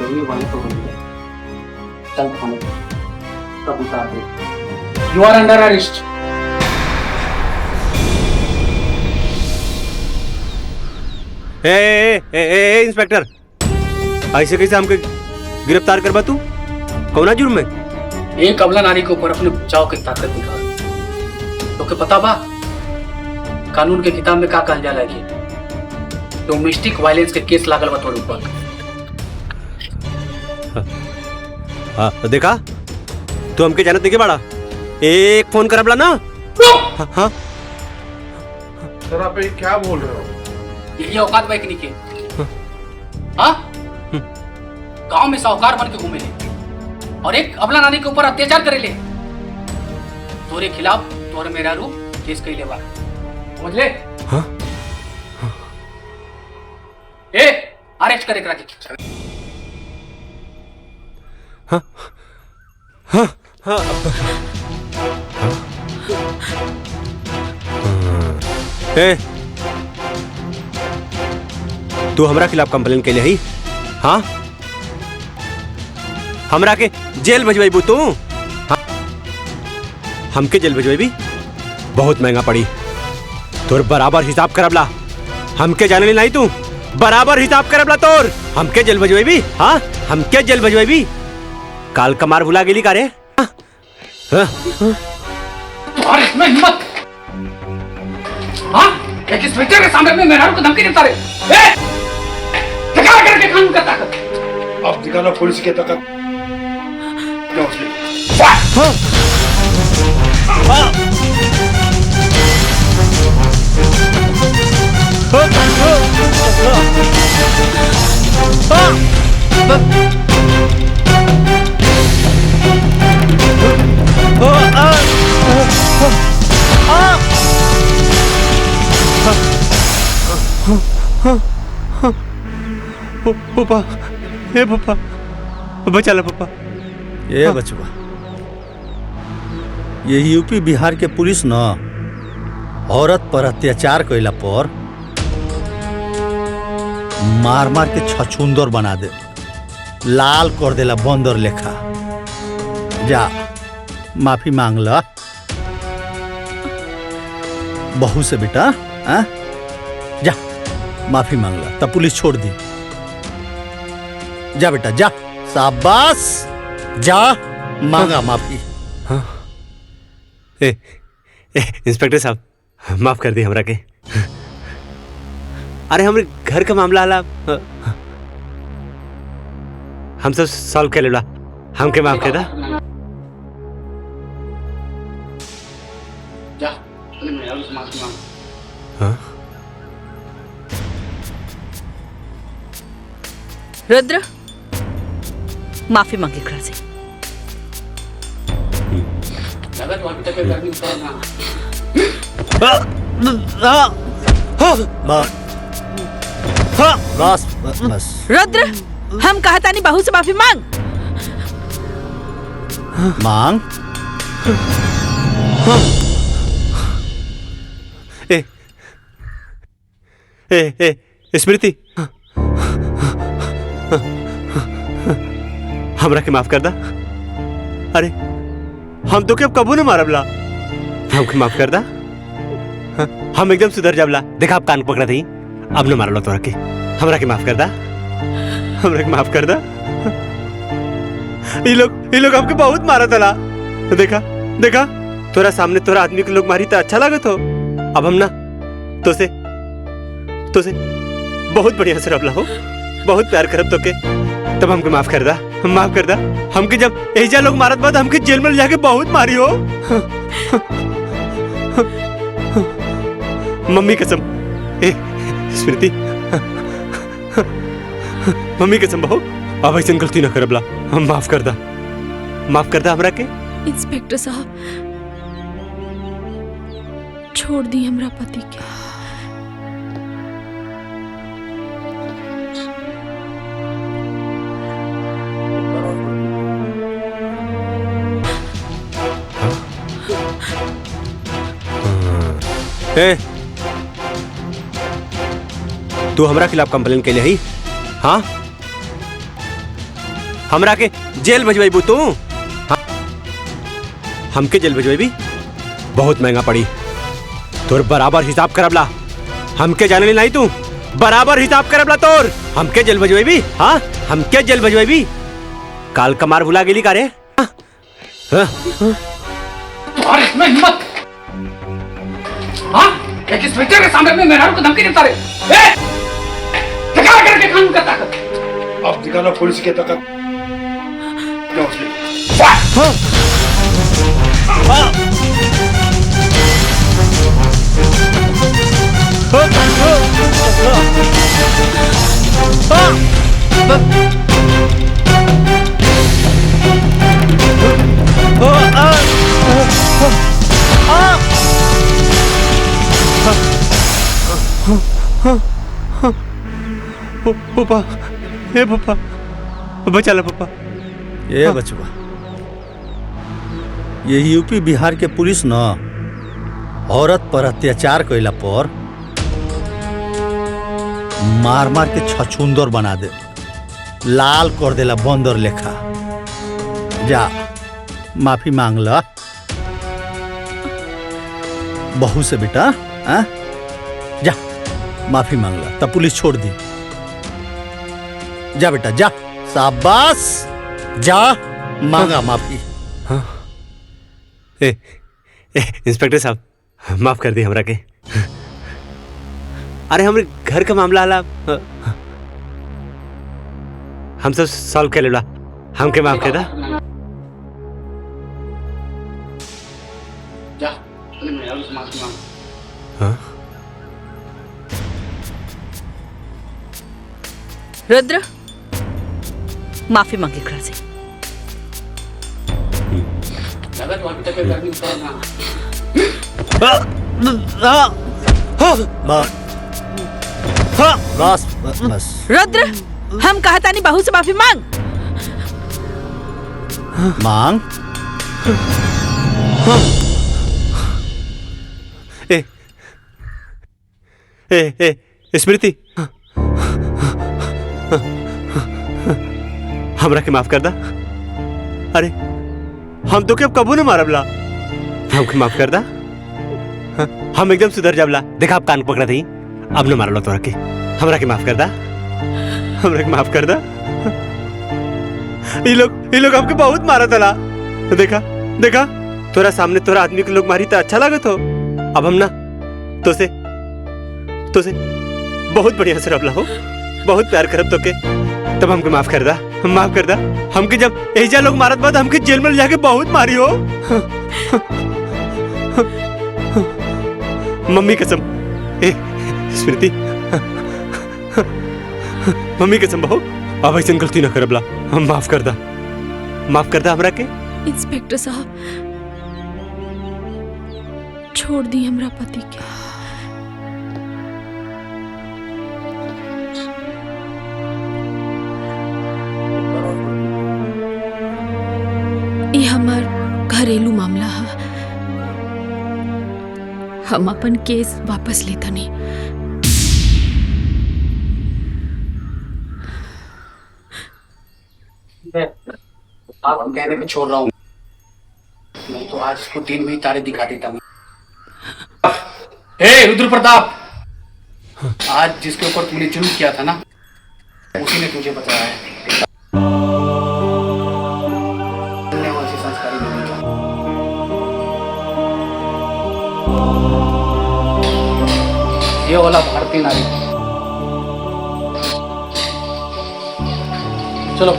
जरूरी वाले को बोल दिया चल थाने तब उतार दे you are under arrest inspector ऐसे कैसे हमके गिरफ्तार करबा तू कौना जुर्म में? एक अबला नारी के ऊपर अपने बचाव की ताकत दिखा तो के पता बा कानून के किताब में का कहल जाला कि डोमेस्टिक वायलेंस के केस लागल बा तोर ऊपर। हाँ देखा तू हमके जानत नहीं के बाड़ा एक फोन करबला ना। हाँ सर आप ये क्या बोल रहे हो? यही औकात बैकनी के हाँ गांव में साहूकार बन के घूमे ले और एक अबला नानी के ऊपर अत्याचार करे ले तोरे खिलाफ तोरे मेरा रूप केस कइले बा समझ ले। हाँ ए अरेस्ट करे करा के हाँ हाँ हाँ ए तू हमरा खिलाफ कंप्लेन के लिए ही हाँ हमरा के जेल भेजवाई तू हाँ? हमके जेल भेजवाई बहुत महंगा पड़ी तोर बराबर हिसाब करबला हमके जाने नहीं तू बराबर हिसाब करबला तोर हमके जेल भेजवाई हाँ हमके जेल भेजवाई काल कमार भुला गेली का रे हाँ? और इसमें हिम्मत हाँ एक इंस्पेक्टर के सामने में मेहरारू को धमकी देता रे ए दिखा करके कानून का ताकत अब दिखाना पुलिस की ताकत पापा हे पापा बचा ला पापा। ये बचवा ये यूपी बिहार के पुलिस न औरत पर अत्याचार कैला पर मार मार के छछुंदर बना दे लाल कर देला बंदर लेखा। जा माफी मांग ला बहू से बेटा आ? जा माफी मांग ला तब पुलिस छोड़ दी। जा बेटा जा शाबाश जा मांगा माफी। हाँ इंस्पेक्टर साहब माफ कर दी हमरा के। अरे हमरे घर का मामला आला हम सब सॉल्व कर लेला हमके माफ कर दा। जा मेहरारू से माफी मांग। हाँ रुद्र माफी मांगे एकरा से। लगा तो अभी तक गर्मी उतरना बस बस बस रुद्र हम कहता नहीं बहू से माफी मांग। मांग ए ए ए स्मृति हमरा के माफ कर दा। अरे हम तो के अब कबू न मारबला हमके माफ कर दा। हम एकदम सुधर जाबला देखा आप कान पकड़ा थी अब न मारला तोरा के हमरा के माफ कर दा हमरा के माफ कर दा। ये लोग हमके बहुत मारा तला देखा देखा तोरा सामने तोरा आदमी के लोग मारी तो अच्छा लागत हो। अब हम ना तो से बहुत बढ़िया से रबला हो बहुत प्यार करब तो के तब हमके माफ कर दा हमके जब एजा लोग मारत बाद हमके जेल में जाके बहुत मारी हो। मम्मी कसम ए स्मृति मम्मी कसम बहू अब ऐसे गलती ना करबला हम माफ कर दा हमरा के। इंस्पेक्टर साहब छोड़ दी हमरा पति के। ए तू हमरा खिलाफ कंप्लेन के लिए ही हाँ हमरा के जेल भेजबू तू? हमके जेल भेजबी बहुत महंगा पड़ी। तोर बराबर हिसाब करबला। हमके जाने नहीं तू बराबर हिसाब करबला तोर। हमके जेल भेजबी? हाँ हमके जेल भेजबी? काल कमार भुला गेली का रे? और इसमें हिम्मत, हाँ? एक इंस्पेक्टर के सामने में मेहरारू को धमकी देता रे। दिखा करके कानून का ताकत। अब दिखाना पुलिस की ताकत। पापा, हे पापा, बचा ला पापा। ये बचवा, ये यूपी बिहार के पुलिस न औरत पर अत्याचार कैला पर मार मार के छछुंदर बना दे, लाल कर देला बंदर लेखा। जा माफी मांग ला बहू से बेटा। आ? जा माफी मांग ला तब पुलिस छोड़ दी। जा बेटा जा, शाबाश, जा मांगा माफी। हाँ। इंस्पेक्टर साहब माफ कर दी हमरा के। अरे हमरे घर का मामला आला हम सब सॉल्व कर लेला। हमके माफ कर दा। जा, अपने मेहरारू से माफी मांग। हाँ? रुद्र माफी मांगे एकरा से। लगा तो अभी तक गर्मी उतरना। बस बस। रुद्र हम कहता नहीं बहू से माफी मांग। मांग। स्मृति हमरा के माफ कर दा। अरे हम तो के अब कबू न मारबला। हमके माफ कर दा। हम एकदम सुधर जाबला। देखा आप कान पकड़ा थी अब न मारला तोरा के। हमरा के माफ कर दा। हमरा के माफ कर दा। ये लोग हमके बहुत मारा तला। देखा देखा तोरा सामने तोरा आदमी के लोग मारी तो अच्छा लागत हो। अब हम ना तो से बहुत बढ़िया से रबला हो, बहुत प्यार करब तो के। तब हमके माफ कर दा, माफ कर दा। हमके जब एजा लोग मारत बाद हमके जेल में जाके बहुत मारी हो। मम्मी कसम, स्मृति मम्मी कसम बहू अब ऐसे गलती ना करबला। हम माफ कर दा हमरा के। इंस्पेक्टर साहब छोड़ दी हमरा पति के। ये हमार घरेलू मामला है। हम अपन केस वापस लेता नहीं। आप हम कहने पे छोड़ रहा हूँ, नहीं तो आज इसको दिन में ही तारे दिखा देता हूँ। हे रुद्र प्रताप, आज जिसके ऊपर तूने जुल्म किया था ना, उसी ने तुझे बताया है। संस्कारी नहीं था। ये वाला भारतीय नारी। चलो